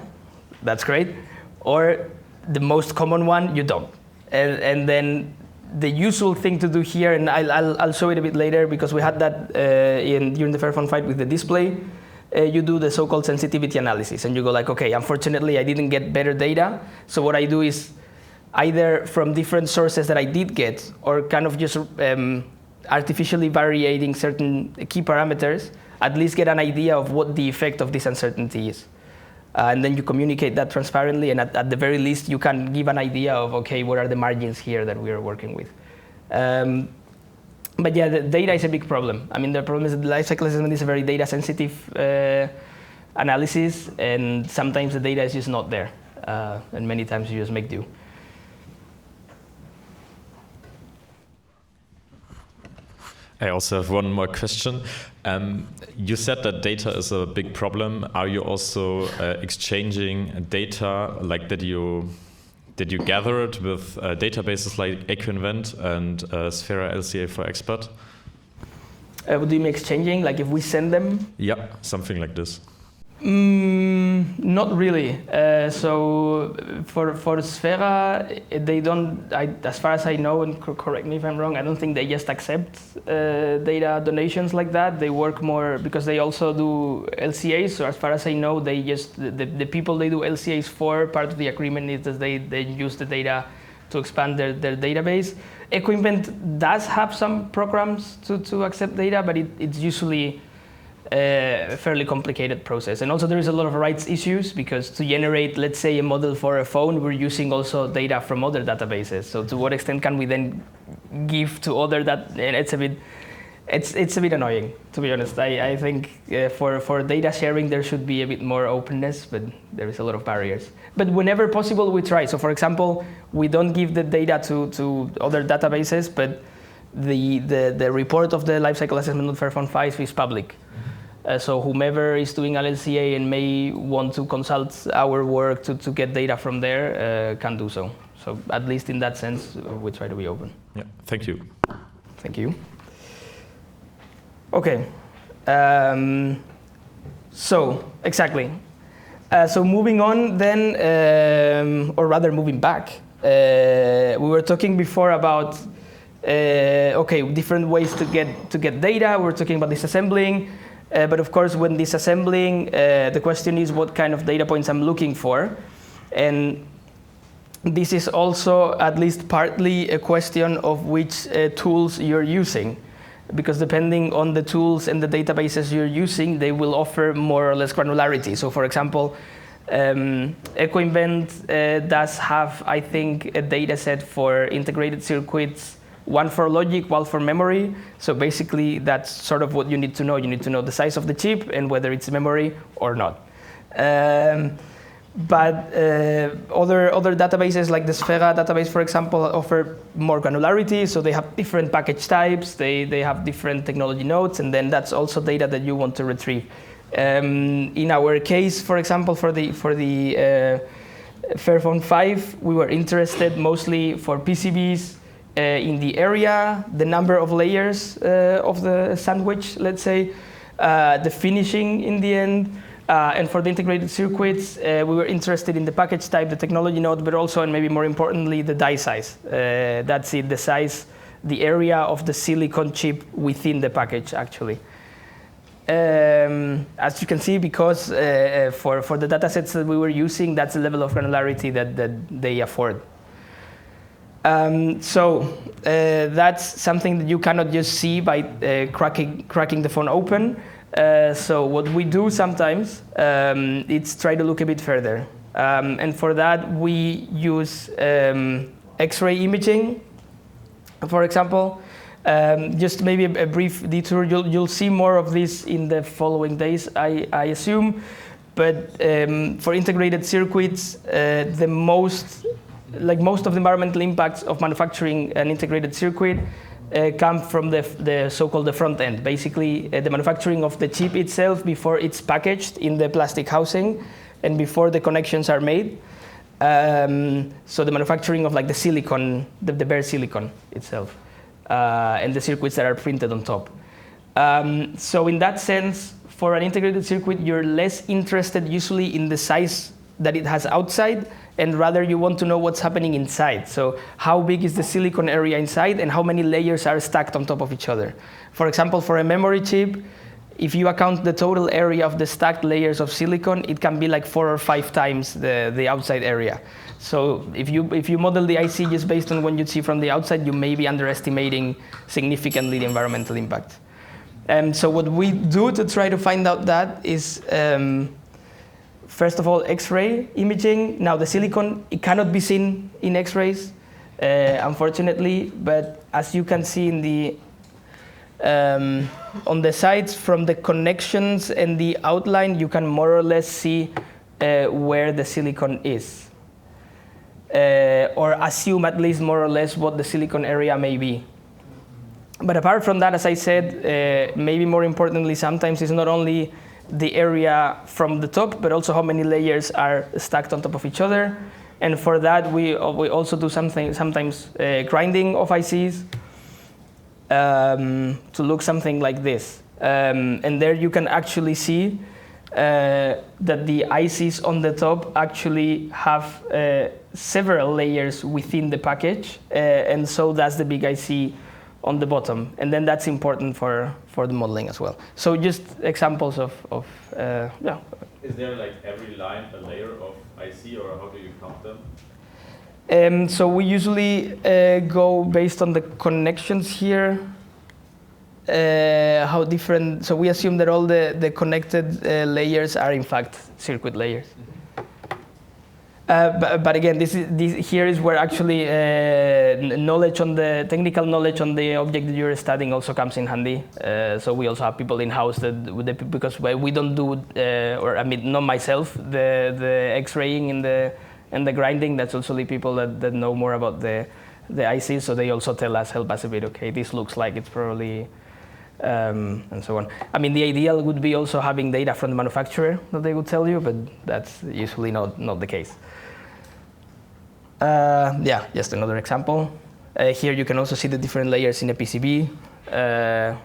that's great. Or the most common one, you don't. And then the usual thing to do here, and I'll show it a bit later because we had that during the Fairphone fight with the display. You do the so-called sensitivity analysis, and you go like, okay, unfortunately, I didn't get better data. So what I do is either from different sources that I did get, or kind of just artificially varying certain key parameters, at least get an idea of what the effect of this uncertainty is. And then you communicate that transparently, and at the very least, you can give an idea of, okay, what are the margins here that we are working with. But yeah, the data is a big problem. I mean, the problem is that the life cycle assessment is a very data sensitive analysis, and sometimes the data is just not there. And many times you just make do. I also have one more question. You said that data is a big problem. Are you also exchanging data, like did you gather it with databases like Equinvent and Sphera LCA for Expert? What do you mean exchanging? Like if we send them? Yeah, something like this. Not really. So for Sphera, they don't. As far as I know, and correct me if I'm wrong, I don't think they just accept data donations like that. They work more because they also do LCAs. So as far as I know, they just the people they do LCAs for, part of the agreement is that they use the data to expand their database. Equipment does have some programs to accept data, but it's usually a fairly complicated process. And also there is a lot of rights issues because to generate, let's say, a model for a phone, we're using also data from other databases. So to what extent can we then give to other that? And it's a bit annoying, to be honest. I think for data sharing there should be a bit more openness, but there is a lot of barriers. But whenever possible, we try. So for example, we don't give the data to other databases, but the report of the lifecycle assessment of Fairphone 5 is public. So whomever is doing an LCA and may want to consult our work to get data from there can do so. So at least in that sense, we try to be open. Yeah, thank you. Thank you. Okay. So exactly. So moving on then, or rather moving back, we were talking before about different ways to get data. We're talking about disassembling. But of course, when disassembling, the question is what kind of data points I'm looking for. And this is also at least partly a question of which tools you're using. Because depending on the tools and the databases you're using, they will offer more or less granularity. So for example, Equinvent does have, I think, a data set for integrated circuits, one for logic, one for memory. So basically, that's sort of what you need to know. You need to know the size of the chip and whether it's memory or not. But other databases like the Sphera database, for example, offer more granularity. So they have different package types. They have different technology nodes, and then that's also data that you want to retrieve. In our case, for example, for the Fairphone 5, we were interested mostly for PCBs. In the area, the number of layers of the sandwich, let's say, the finishing in the end, and for the integrated circuits, we were interested in the package type, the technology node, but also, and maybe more importantly, the die size. That's it, the size, the area of the silicon chip within the package, actually. As you can see, because for the data sets that we were using, that's the level of granularity that they afford. So that's something that you cannot just see by cracking the phone open. So what we do sometimes is try to look a bit further. And for that, we use X-ray imaging, for example. Just maybe a brief detour. You'll see more of this in the following days, I assume. But for integrated circuits, most of the environmental impacts of manufacturing an integrated circuit come from the so-called the front end. Basically, the manufacturing of the chip itself before it's packaged in the plastic housing and before the connections are made. So the manufacturing of like the silicon, the bare silicon itself, and the circuits that are printed on top. So in that sense, for an integrated circuit, you're less interested usually in the size that it has outside, and rather you want to know what's happening inside. So how big is the silicon area inside and how many layers are stacked on top of each other. For example, for a memory chip, if you account the total area of the stacked layers of silicon, it can be like 4 or 5 times the outside area. So if you model the IC just based on what you see from the outside, you may be underestimating significantly the environmental impact. So what we do to try to find out that is first of all, X-ray imaging. Now, the silicon, it cannot be seen in X-rays, unfortunately, but as you can see in the on the sides from the connections and the outline, you can more or less see where the silicon is, or assume at least more or less what the silicon area may be. But apart from that, as I said, maybe more importantly, sometimes it's not only the area from the top, but also how many layers are stacked on top of each other. And for that, we also do sometimes grinding of ICs to look something like this. And there you can actually see that the ICs on the top actually have several layers within the package, and so that's the big IC on the bottom, and then that's important for the modeling as well. So just examples of yeah. Is there like every line a layer of IC, or how do you count them? So we usually go based on the connections here. How different? So we assume that all the connected layers are in fact circuit layers. But again, this here is where actually knowledge on the technical knowledge on the object that you're studying also comes in handy. So we also have people in house because we don't do, or I mean, not myself, the X-raying and the grinding. That's also the people that know more about the ICs. So they also help us a bit. Okay, this looks like it's probably. And so on. I mean, the ideal would be also having data from the manufacturer that they would tell you, but that's usually not the case. Yeah, just another example. Here you can also see the different layers in a PCB.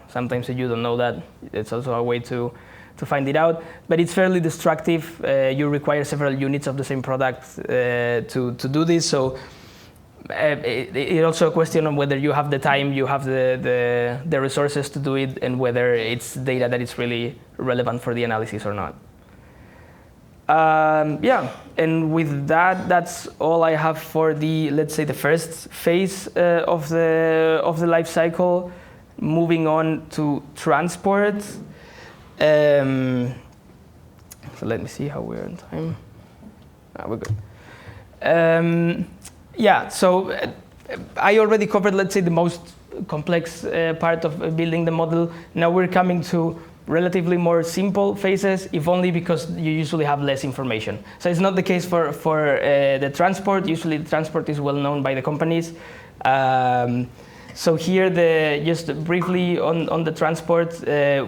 Sometimes you don't know that. It's also a way to find it out, but it's fairly destructive. You require several units of the same product to do this. So it's also a question on whether you have the time, you have the resources to do it, and whether it's data that is really relevant for the analysis or not. Yeah, and with that, that's all I have for the, let's say, the first phase of the life cycle. Moving on to transport. So let me see how we're on time. We're good. Yeah, so I already covered, let's say, the most complex part of building the model. Now we're coming to relatively more simple phases, if only because you usually have less information. So it's not the case for the transport. Usually the transport is well known by the companies. So here, just briefly on the transport,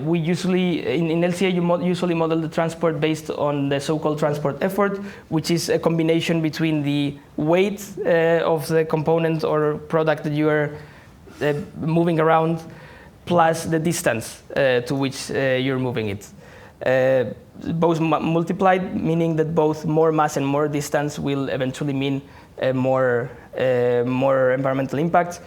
we usually, in LCA, you usually model the transport based on the so-called transport effort, which is a combination between the weight of the component or product that you are moving around, plus the distance to which you're moving it. Both multiplied, meaning that both more mass and more distance will eventually mean more environmental impact.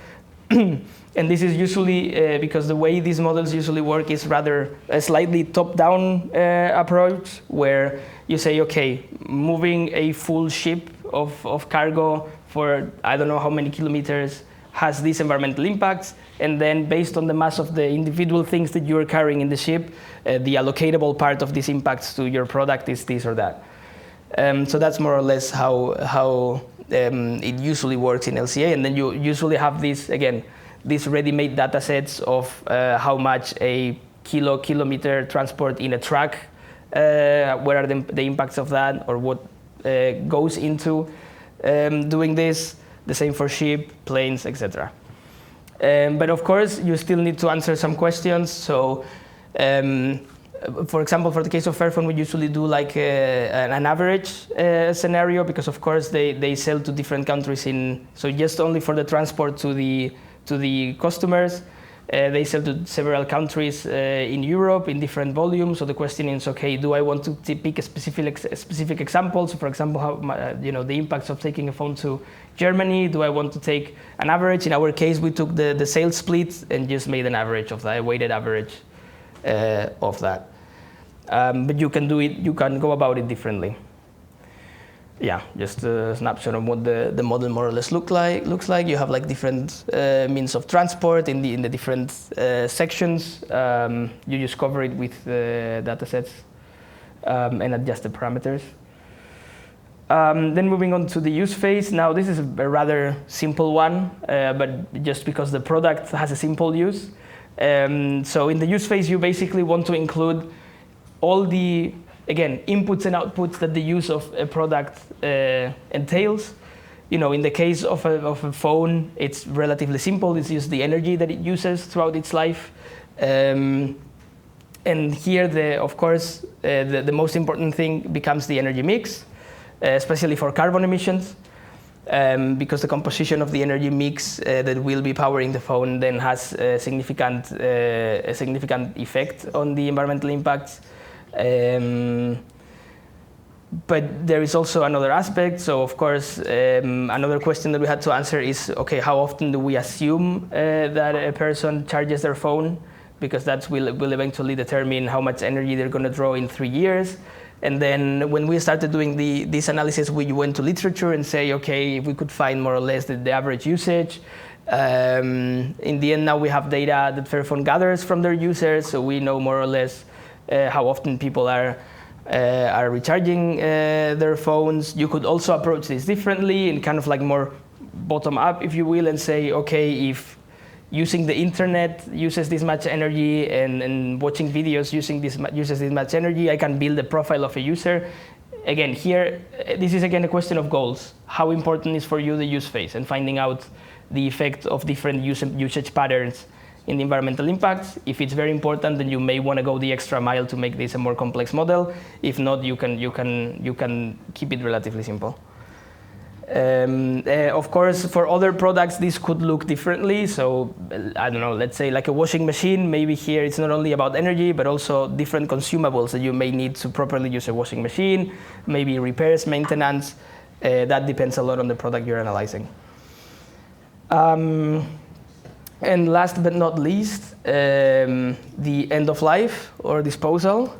And this is usually because the way these models usually work is rather a slightly top-down approach, where you say, okay, moving a full ship of cargo for I don't know how many kilometers has these environmental impacts, and then based on the mass of the individual things that you're carrying in the ship, the allocatable part of these impacts to your product is this or that. So that's more or less how it usually works in LCA, and then you usually have these ready-made data sets of how much a kilometer transport in a truck, what are the impacts of that, or what goes into doing this. The same for ship, planes, etc. But of course, you still need to answer some questions. So, for example, for the case of Fairphone, we usually do like an average scenario, because of course they sell to different countries so just only for the transport to the customers, they sell to several countries in Europe in different volumes. So the question is, okay, do I want to pick a specific example? So for example, how the impacts of taking a phone to Germany. Do I want to take an average? In our case, we took the sales split and just made an average of that, a weighted average of that. But you can do it. You can go about it differently. Yeah, just a snapshot of what the model more or less looks like. You have like different means of transport in the different sections. You just cover it with data sets and adjust the parameters. Then moving on to the use phase. Now this is a rather simple one, but just because the product has a simple use. So in the use phase, you basically want to include all the, again, inputs and outputs that the use of a product entails. You know, in the case of a phone, it's relatively simple. It's just the energy that it uses throughout its life. And here, of course, the most important thing becomes the energy mix, especially for carbon emissions, because the composition of the energy mix that will be powering the phone then has a significant effect on the environmental impacts. But there is also another aspect. So, of course, another question that we had to answer is, okay, how often do we assume that a person charges their phone? Because that will eventually determine how much energy they're going to draw in 3 years. And then when we started doing this analysis, we went to literature and say, okay, if we could find more or less the average usage. In the end, now we have data that Fairphone gathers from their users, so we know more or less how often people are recharging their phones. You could also approach this differently and kind of like more bottom up, if you will, and say, okay, if using the internet uses this much energy and watching videos uses this much energy, I can build a profile of a user. Again, here, this is again a question of goals. How important is for you the use phase and finding out the effect of different usage patterns in the environmental impacts. If it's very important, then you may want to go the extra mile to make this a more complex model. If not, you can keep it relatively simple. Of course, for other products, this could look differently. So, I don't know, let's say like a washing machine, maybe here it's not only about energy, but also different consumables that you may need to properly use a washing machine, maybe repairs, maintenance. That depends a lot on the product you're analyzing. And last but not least, the end of life or disposal.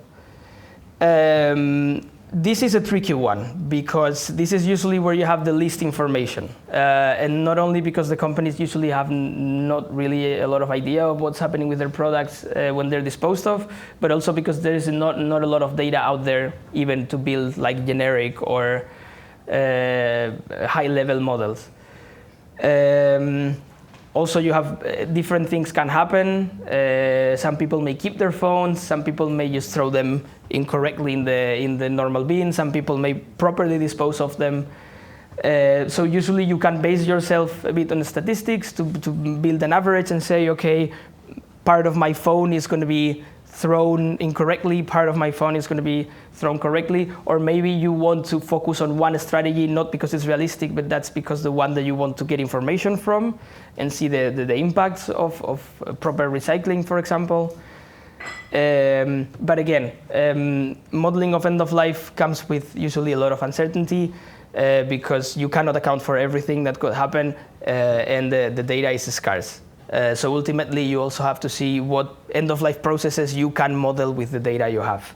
This is a tricky one because this is usually where you have the least information. And not only because the companies usually have not really a lot of idea of what's happening with their products when they're disposed of, but also because there is not a lot of data out there even to build like generic or high-level models. Also, you have different things can happen. Some people may keep their phones. Some people may just throw them incorrectly in the normal bin. Some people may properly dispose of them. So usually you can base yourself a bit on the statistics to build an average and say, okay, part of my phone is going to be thrown incorrectly, part of my phone is going to be thrown correctly, or maybe you want to focus on one strategy, not because it's realistic, but that's because the one that you want to get information from and see the impacts of proper recycling, for example. But again, modeling of end of life comes with usually a lot of uncertainty because you cannot account for everything that could happen and the data is scarce. So ultimately, you also have to see what end-of-life processes you can model with the data you have.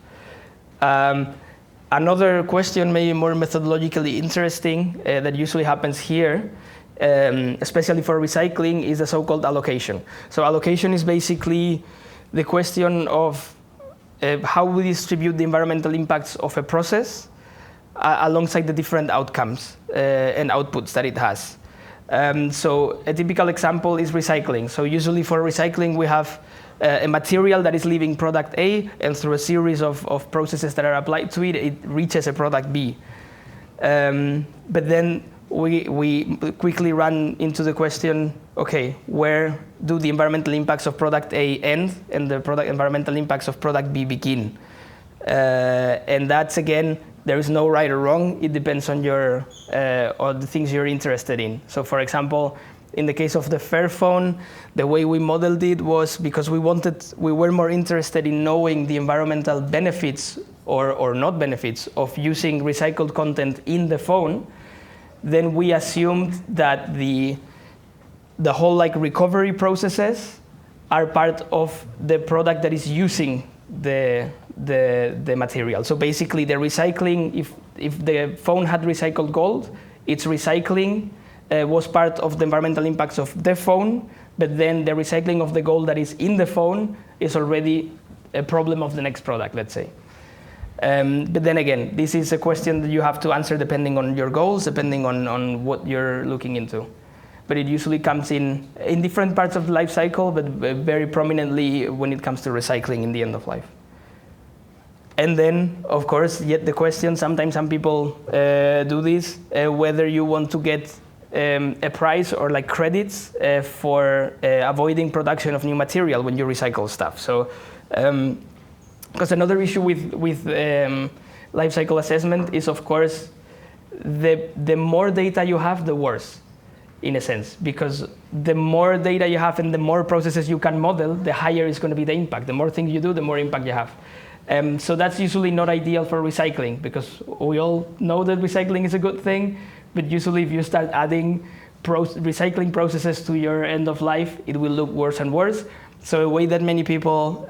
Another question, maybe more methodologically interesting, that usually happens here, especially for recycling, is the so-called allocation. So allocation is basically the question of how we distribute the environmental impacts of a process alongside the different outcomes and outputs that it has. So a typical example is recycling. So usually for recycling, we have a material that is leaving product A, and through a series of processes that are applied to it, it reaches a product B. But then we quickly run into the question, okay, where do the environmental impacts of product A end and the environmental impacts of product B begin? And that's, again, there is no right or wrong. It depends on or the things you're interested in. So, for example, in the case of the Fairphone, the way we modeled it was because we were more interested in knowing the environmental benefits or not benefits of using recycled content in the phone. Then we assumed that the whole like recovery processes are part of the product that is using the material. So basically the recycling, if the phone had recycled gold, its recycling was part of the environmental impacts of the phone, but then the recycling of the gold that is in the phone is already a problem of the next product, let's say. But then again, this is a question that you have to answer depending on your goals, depending on what you're looking into. But it usually comes in different parts of the life cycle, but very prominently when it comes to recycling in the end of life. And then, of course, yet the question, sometimes some people do this, whether you want to get a price or like credits for avoiding production of new material when you recycle stuff. So, because another issue with life cycle assessment is, of course, the more data you have, the worse, in a sense, because the more data you have and the more processes you can model, the higher is going to be the impact. The more things you do, the more impact you have. So that's usually not ideal for recycling, because we all know that recycling is a good thing, but usually if you start adding recycling processes to your end of life, it will look worse and worse. So a way that many people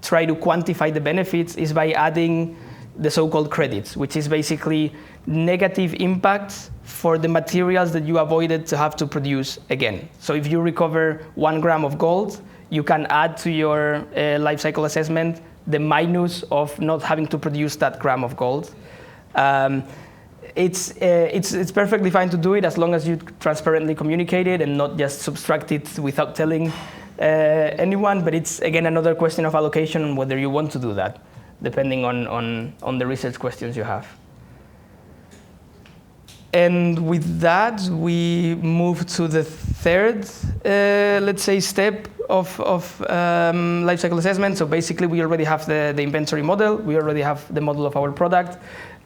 try to quantify the benefits is by adding the so-called credits, which is basically negative impacts for the materials that you avoided to have to produce again. So if you recover 1 gram of gold, you can add to your life cycle assessment the minus of not having to produce that gram of gold. It's perfectly fine to do it as long as you transparently communicate it and not just subtract it without telling anyone. But it's, again, another question of allocation on whether you want to do that, depending on the research questions you have. And with that, we move to the third, let's say, step of life cycle assessment. So basically, we already have the inventory model. We already have the model of our product.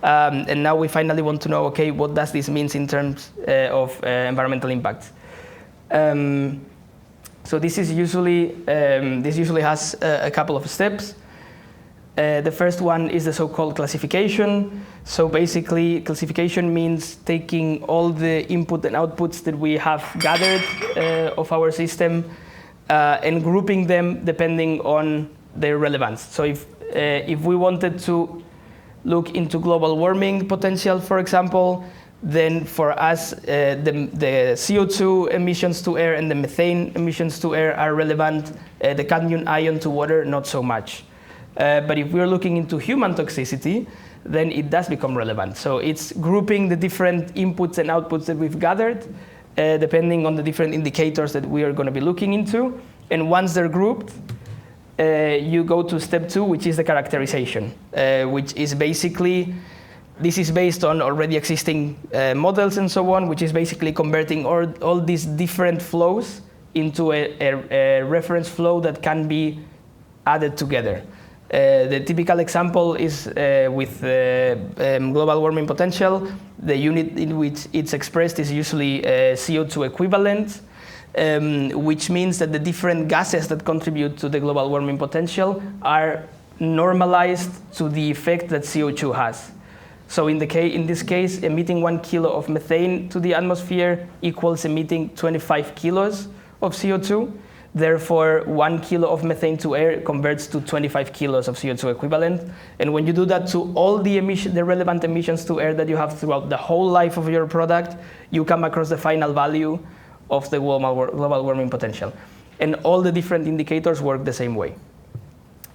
And now we finally want to know, okay, what does this mean in terms of environmental impact? So this usually has a couple of steps. The first one is the so-called classification. So basically, classification means taking all the input and outputs that we have gathered of our system and grouping them depending on their relevance. So if we wanted to look into global warming potential, for example, then for us, the CO2 emissions to air and the methane emissions to air are relevant. The cadmium ion to water, not so much. But if we're looking into human toxicity, then it does become relevant. So it's grouping the different inputs and outputs that we've gathered, depending on the different indicators that we are going to be looking into. And once they're grouped, you go to step 2, which is the characterization, which is basically, this is based on already existing models and so on, which is basically converting all these different flows into a reference flow that can be added together. The typical example is with global warming potential. The unit in which it's expressed is usually CO2 equivalent, which means that the different gases that contribute to the global warming potential are normalized to the effect that CO2 has. So in this case, emitting 1 kilo of methane to the atmosphere equals emitting 25 kilos of CO2. Therefore, 1 kilo of methane to air converts to 25 kilos of CO2 equivalent. And when you do that to all the relevant emissions to air that you have throughout the whole life of your product, you come across the final value of the global warming potential. And all the different indicators work the same way.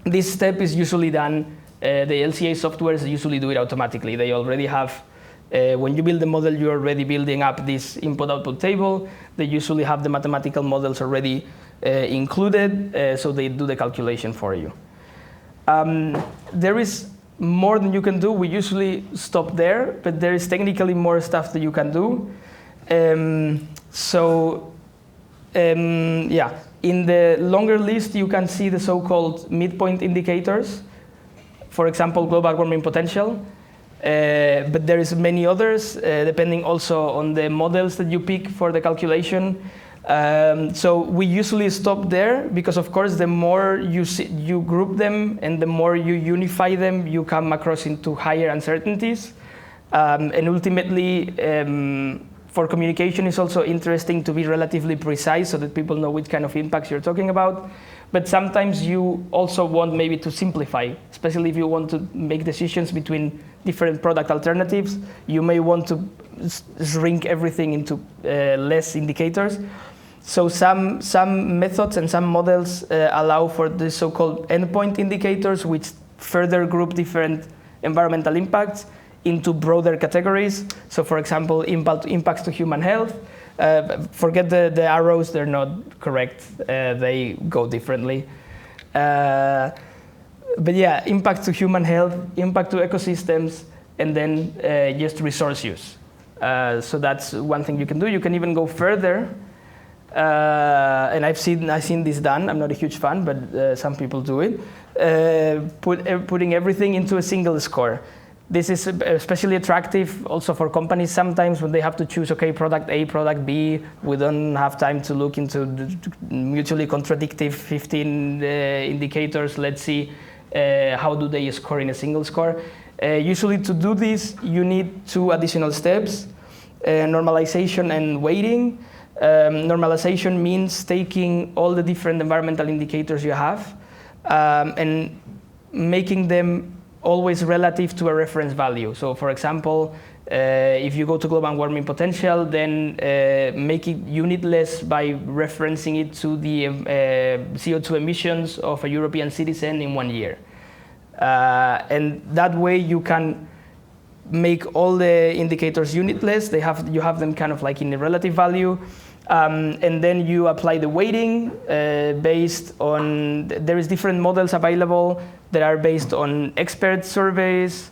This step is usually done, the LCA softwares usually do it automatically. They already have, when you build the model, you're already building up this input-output table. They usually have the mathematical models already included, so they do the calculation for you. There is more than you can do. We usually stop there, but there is technically more stuff that you can do. Yeah, in the longer list, you can see the so-called midpoint indicators. For example, global warming potential. But there is many others, depending also on the models that you pick for the calculation. So we usually stop there because, of course, the more you group them and the more you unify them, you come across into higher uncertainties. And ultimately, for communication, it's also interesting to be relatively precise so that people know which kind of impacts you're talking about. But sometimes you also want maybe to simplify, especially if you want to make decisions between different product alternatives. You may want to shrink everything into less indicators. So some methods and some models allow for the so-called endpoint indicators, which further group different environmental impacts into broader categories. So for example, impacts to human health. Forget the arrows, they're not correct. They go differently. But yeah, impact to human health, impact to ecosystems, and then just resource use. So that's one thing you can do. You can even go further. And I've seen this done. I'm not a huge fan, but some people do it. Putting everything into a single score. This is especially attractive also for companies sometimes when they have to choose, okay, product A, product B. We don't have time to look into the mutually contradictory 15 indicators. Let's see how do they score in a single score. Usually to do this, you need 2 additional steps, normalization and weighting. Normalization means taking all the different environmental indicators you have and making them always relative to a reference value. So for example, if you go to global warming potential, then make it unitless by referencing it to the CO2 emissions of a European citizen in 1 year. And that way you can make all the indicators unitless. You have them kind of like in a relative value. And then you apply the weighting based on, there is different models available that are based on expert surveys,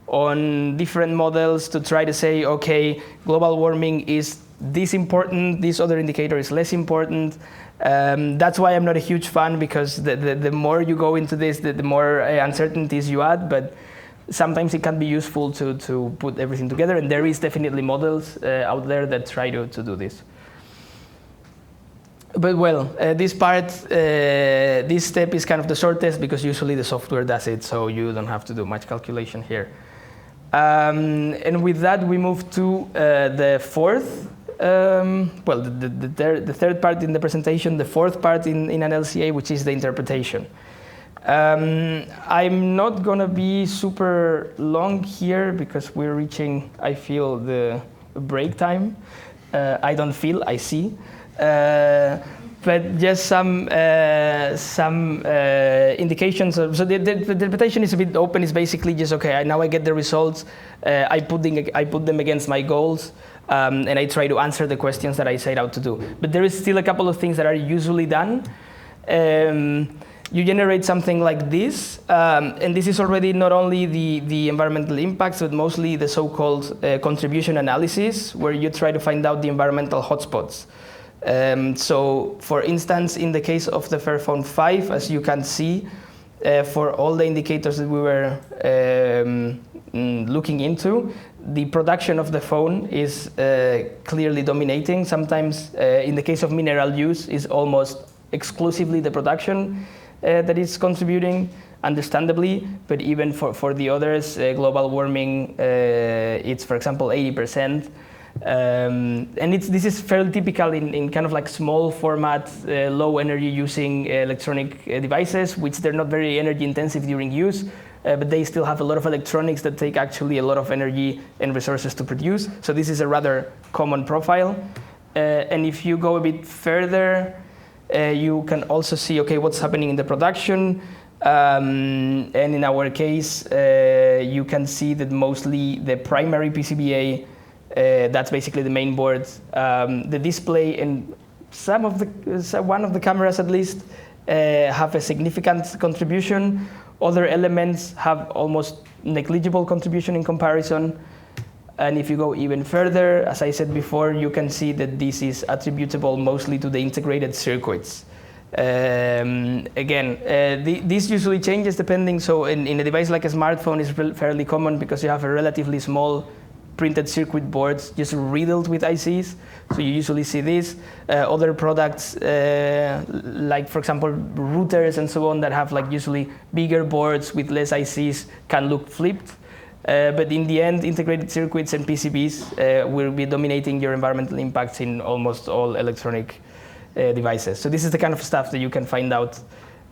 on different models to try to say, okay, global warming is this important, this other indicator is less important. That's why I'm not a huge fan, because the more you go into this, the more uncertainties you add, but sometimes it can be useful to put everything together, and there is definitely models out there that try to do this. But well, this step is kind of the shortest because usually the software does it, so you don't have to do much calculation here. And with that, we move to the fourth, the third part in the presentation, the fourth part in an LCA, which is the interpretation. I'm not going to be super long here because we're reaching, I feel, the break time. I don't feel, I see. But just some indications. So the interpretation is a bit open. It's basically just, okay, now I get the results. I put them against my goals, and I try to answer the questions that I set out to do. But there is still a couple of things that are usually done. You generate something like this, and this is already not only the environmental impacts, but mostly the so-called contribution analysis, where you try to find out the environmental hotspots. So, for instance, in the case of the Fairphone 5, as you can see, for all the indicators that we were looking into, the production of the phone is clearly dominating. Sometimes, in the case of mineral use, is almost exclusively the production that is contributing, understandably, but even for the others, global warming, it's, for example, 80%. And this is fairly typical in kind of like small format, low energy using electronic devices, which they're not very energy intensive during use, but they still have a lot of electronics that take actually a lot of energy and resources to produce. So this is a rather common profile. And if you go a bit further, you can also see, okay, what's happening in the production. And in our case, you can see that mostly the primary PCBA, that's basically the main board, the display, and one of the cameras at least have a significant contribution. Other elements have almost negligible contribution in comparison. And if you go even further, as I said before, you can see that this is attributable mostly to the integrated circuits. Again, this usually changes depending. So in a device like a smartphone, it's fairly common because you have a relatively small printed circuit boards just riddled with ICs. So you usually see this. Other products, like for example, routers and so on, that have like usually bigger boards with less ICs can look flipped. But in the end, integrated circuits and PCBs will be dominating your environmental impacts in almost all electronic devices. So this is the kind of stuff that you can find out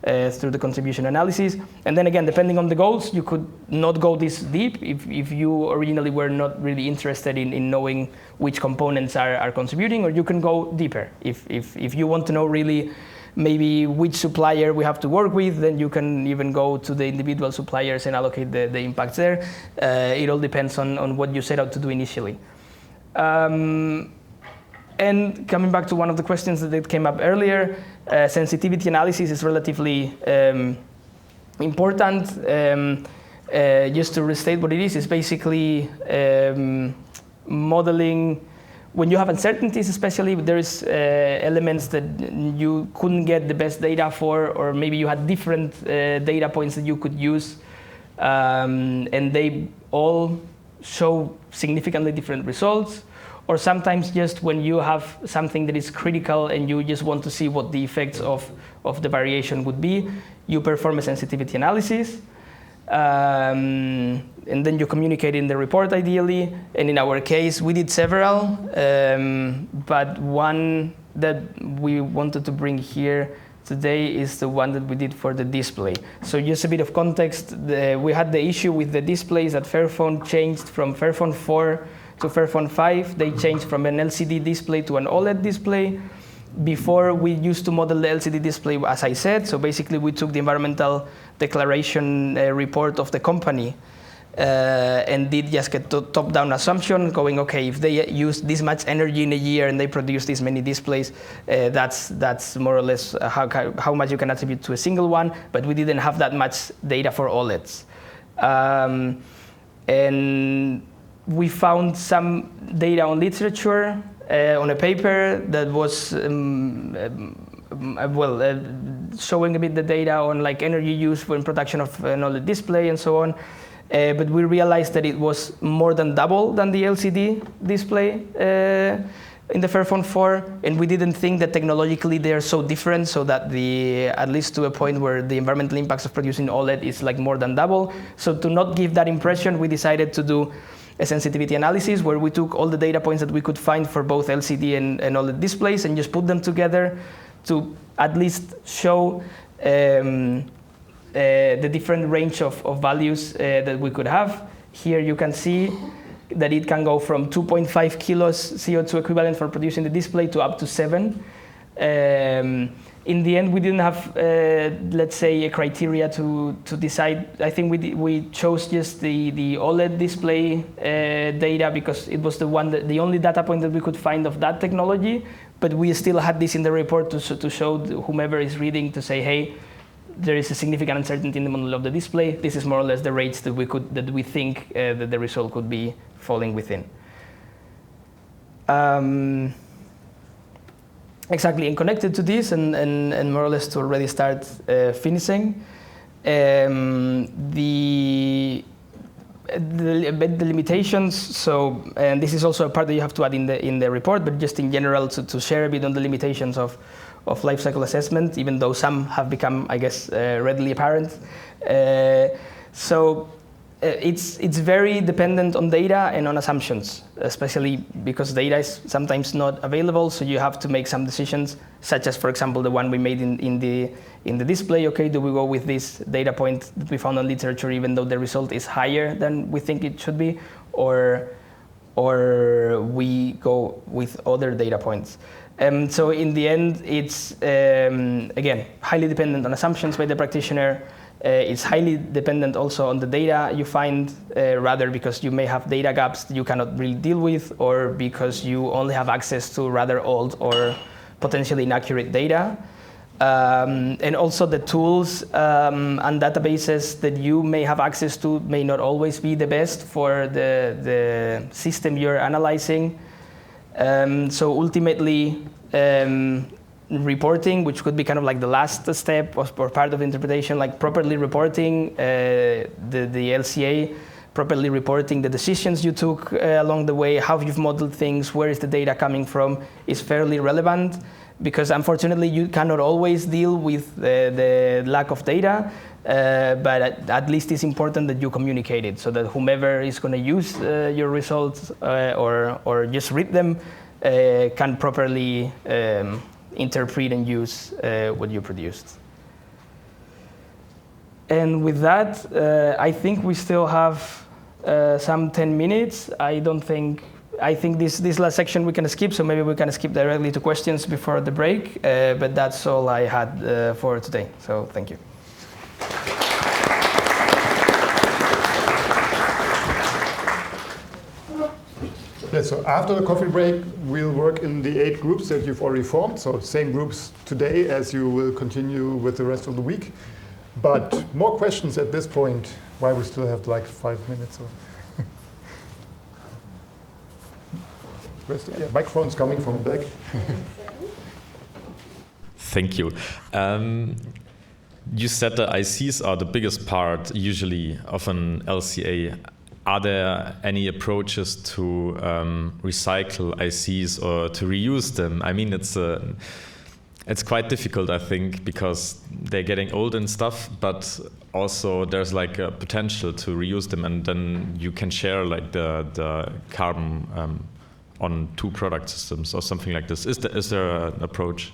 through the contribution analysis. And then again, depending on the goals, you could not go this deep if you originally were not really interested in knowing which components are contributing, or you can go deeper if you want to know really maybe which supplier we have to work with. Then you can even go to the individual suppliers and allocate the impacts there. It all depends on what you set out to do initially. And coming back to one of the questions that came up earlier, sensitivity analysis is relatively important. Just to restate what it is basically modeling. When you have uncertainties, especially, there is elements that you couldn't get the best data for, or maybe you had different data points that you could use, and they all show significantly different results. Or sometimes just when you have something that is critical and you just want to see what the effects of the variation would be, you perform a sensitivity analysis. And then you communicate in the report ideally. And in our case, we did several, but one that we wanted to bring here today is the one that we did for the display. So just a bit of context, we had the issue with the displays that Fairphone changed from Fairphone 4 to Fairphone 5. They changed from an LCD display to an OLED display. Before, we used to model the LCD display, as I said. So basically, we took the environmental declaration report of the company and did just a top-down assumption, going, okay, if they use this much energy in a year and they produce this many displays, that's more or less how much you can attribute to a single one. But we didn't have that much data for OLEDs. And we found some data on literature, on a paper that was showing a bit the data on like energy use for in production of an OLED display and so on. But we realized that it was more than double than the LCD display in the Fairphone 4, and we didn't think that technologically they are so different, so that at least to a point where the environmental impacts of producing OLED is like more than double. So to not give that impression, we decided to do a sensitivity analysis where we took all the data points that we could find for both LCD and OLED displays and just put them together to at least show the different range of values that we could have. Here you can see that it can go from 2.5 kilos CO2 equivalent for producing the display to up to 7. In the end, we didn't have, let's say, a criteria to decide. I think we chose just the OLED display data because it was the only data point that we could find of that technology. But we still had this in the report to show whomever is reading to say, hey, there is a significant uncertainty in the model of the display. This is more or less the range that we think that the result could be falling within. Exactly, and connected to this, and more or less to already start finishing, the limitations. So, and this is also a part that you have to add in the report, but just in general to share a bit on the limitations of life cycle assessment, even though some have become, I guess, readily apparent. So it's very dependent on data and on assumptions, especially because data is sometimes not available. So you have to make some decisions, such as, for example, the one we made in the display. Okay, do we go with this data point that we found on literature, even though the result is higher than we think it should be, or we go with other data points? So in the end, it's again highly dependent on assumptions by the practitioner. It's highly dependent also on the data you find, rather because you may have data gaps that you cannot really deal with, or because you only have access to rather old or potentially inaccurate data. And also the tools and databases that you may have access to may not always be the best for the system you're analyzing. So ultimately, reporting, which could be kind of like the last step or part of interpretation, like properly reporting the LCA, properly reporting the decisions you took along the way, how you've modeled things, where is the data coming from, is fairly relevant, because unfortunately you cannot always deal with the lack of data, but at least it's important that you communicate it so that whomever is going to use your results or just read them can properly interpret and use what you produced. And with that, I think we still have some 10 minutes. I don't think I think this last section we can skip, so maybe we can skip directly to questions before the break. But that's all I had for today. So thank you. Yeah, so after the coffee break, we'll work in the 8 groups that you've already formed. So same groups today as you will continue with the rest of the week. But more questions at this point, why we still have like 5 minutes. Where's the microphone's coming from the back. Thank you. You said the ICs are the biggest part usually of an LCA. Are there any approaches to recycle ICs or to reuse them? I mean, it's quite difficult, I think, because they're getting old and stuff, but also there's like a potential to reuse them, and then you can share like the carbon on 2 product systems or something like this. Is there an approach?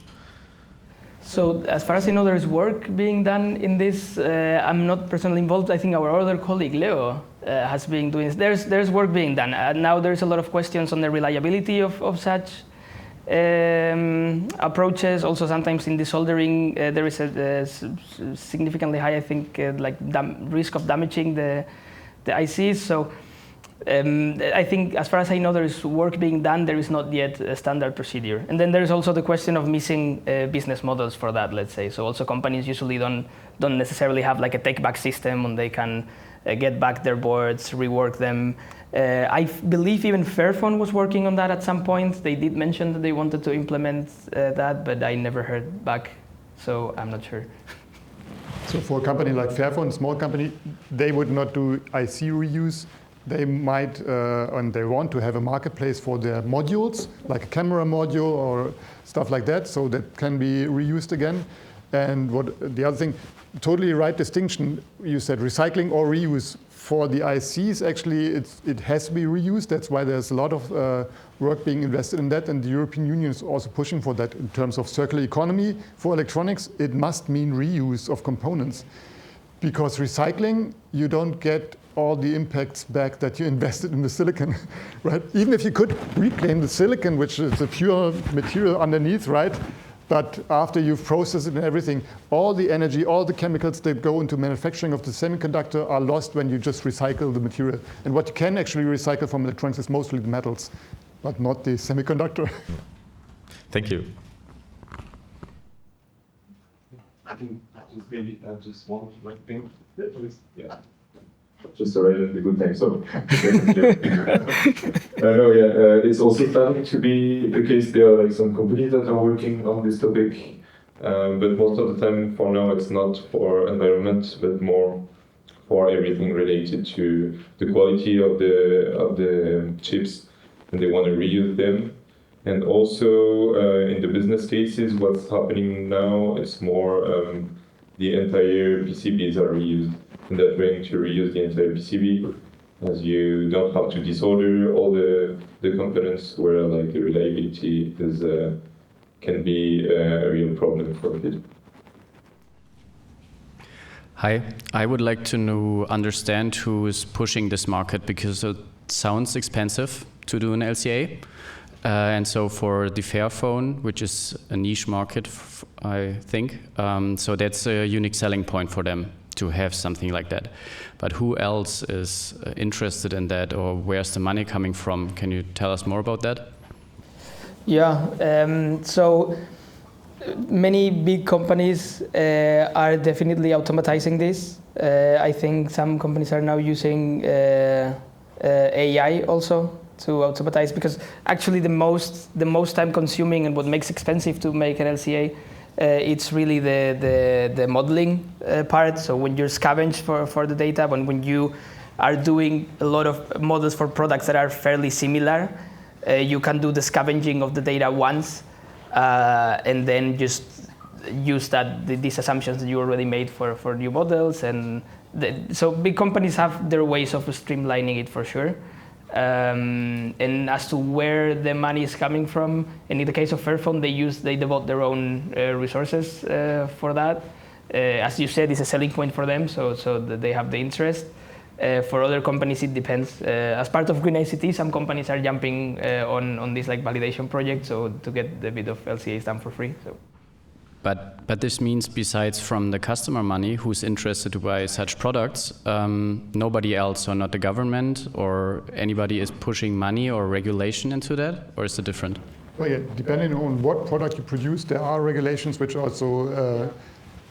So as far as I know, there's work being done in this. I'm not personally involved. I think our other colleague, Leo, has been doing this. There's work being done. Now there's a lot of questions on the reliability of such approaches. Also, sometimes in desoldering, there is a significantly high, I think, risk of damaging the ICs. So I think, as far as I know, there is work being done. There is not yet a standard procedure. And then there is also the question of missing business models for that, let's say. So also companies usually don't necessarily have like a take-back system when they can get back their boards, rework them. I believe even Fairphone was working on that at some point. They did mention that they wanted to implement that, but I never heard back, so I'm not sure. So for a company like Fairphone, a small company, they would not do IC reuse. They might, and they want to have a marketplace for their modules, like a camera module or stuff like that, so that can be reused again. And what the other thing, totally right distinction, you said recycling or reuse. For the ICs, actually, it has to be reused. That's why there's a lot of work being invested in that, and the European Union is also pushing for that in terms of circular economy. For electronics, it must mean reuse of components. Because recycling, you don't get all the impacts back that you invested in the silicon, right? Even if you could reclaim the silicon, which is a pure material underneath, right? But after you've processed it and everything, all the energy, all the chemicals that go into manufacturing of the semiconductor are lost when you just recycle the material. And what you can actually recycle from electronics is mostly the metals, but not the semiconductor. Thank you. I think maybe just one thing. Yeah. Just arrived at a good time. So, it's also starting to be the case. There are like some companies that are working on this topic, but most of the time, for now, it's not for environment, but more for everything related to the quality of the chips, and they want to reuse them. And also in the business cases, what's happening now is more the entire PCBs are reused. And that's going to reuse the entire PCB, as you don't have to desolder all the components, where like the reliability can be a real problem for it. Hi, I would like to understand who is pushing this market, because it sounds expensive to do an LCA. And so for the Fairphone, which is a niche market, I think, so that's a unique selling point for them to have something like that. But who else is interested in that, or where's the money coming from? Can you tell us more about that? Yeah, so many big companies are definitely automatizing this. I think some companies are now using AI also to automatize, because actually the most time consuming and what makes expensive to make an LCA, it's really the modeling part. So when you're scavenged for the data, when you are doing a lot of models for products that are fairly similar, you can do the scavenging of the data once, and then just use these assumptions that you already made for new models. And so big companies have their ways of streamlining it for sure. And as to where the money is coming from, and in the case of Fairphone, they devote their own resources for that. As you said, it's a selling point for them, so that they have the interest. For other companies, it depends. As part of Green ICT, some companies are jumping on this like validation project, so to get a bit of LCAs done for free. So. But this means, besides from the customer money, who's interested to buy such products, nobody else, or not the government, or anybody is pushing money or regulation into that, or is it different? Well, yeah, depending on what product you produce, there are regulations which also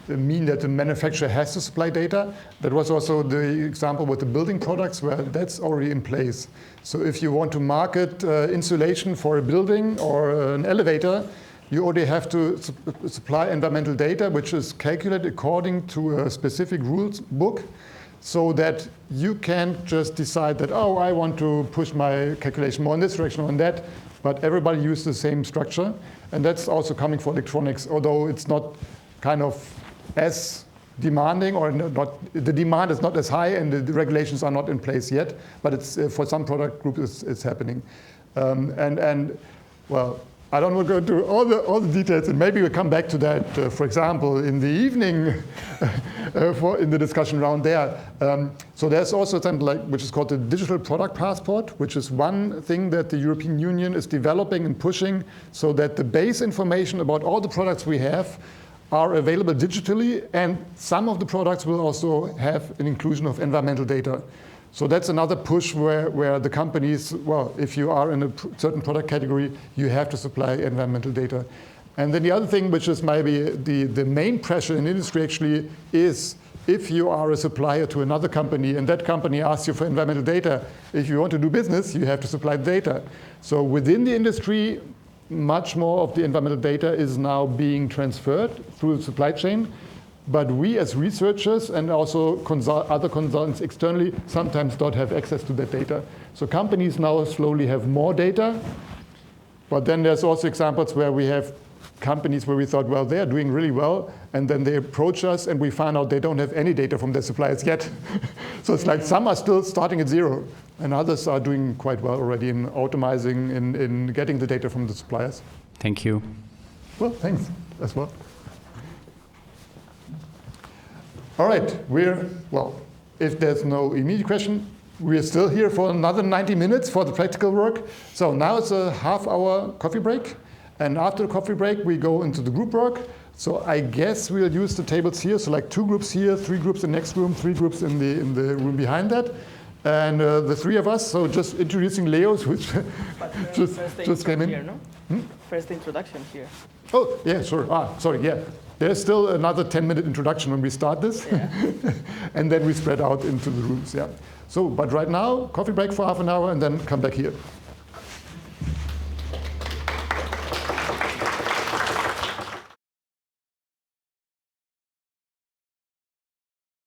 mean that the manufacturer has to supply data. That was also the example with the building products, where that's already in place. So if you want to market insulation for a building or an elevator, you already have to supply environmental data, which is calculated according to a specific rules book, so that you can't just decide that, oh, I want to push my calculation more in this direction or in that, but everybody uses the same structure. And that's also coming for electronics, although it's not kind of as demanding, or not, the demand is not as high and the regulations are not in place yet, but it's for some product groups it's happening. Well, I don't want to go into all the details, and maybe we'll come back to that, for example, in the evening in the discussion round there. So there's also something like, which is called the Digital Product Passport, which is one thing that the European Union is developing and pushing, so that the base information about all the products we have are available digitally, and some of the products will also have an inclusion of environmental data. So that's another push where the companies, well, if you are in a certain product category, you have to supply environmental data. And then the other thing, which is maybe the main pressure in industry actually, is if you are a supplier to another company and that company asks you for environmental data, if you want to do business, you have to supply data. So within the industry, much more of the environmental data is now being transferred through the supply chain. But we as researchers and also other consultants externally sometimes don't have access to that data. So companies now slowly have more data. But then there's also examples where we have companies where we thought, well, they're doing really well. And then they approach us and we find out they don't have any data from their suppliers yet. So it's like some are still starting at zero. And others are doing quite well already in automizing, in getting the data from the suppliers. Thank you. Well, thanks as well. All right, well, if there's no immediate question, we're still here for another 90 minutes for the practical work. So now it's a half-hour coffee break. And after the coffee break, we go into the group work. So I guess we'll use the tables here. So like 2 groups here, 3 groups in the next room, 3 groups in the room behind that. And the 3 of us, so just introducing Leos, which just came in. Here, no? First introduction here. Oh, yeah, sure. Sorry, yeah. There's still another 10-minute introduction when we start this. Yeah. And then we spread out into the rooms, yeah. So, but right now, coffee break for half an hour and then come back here.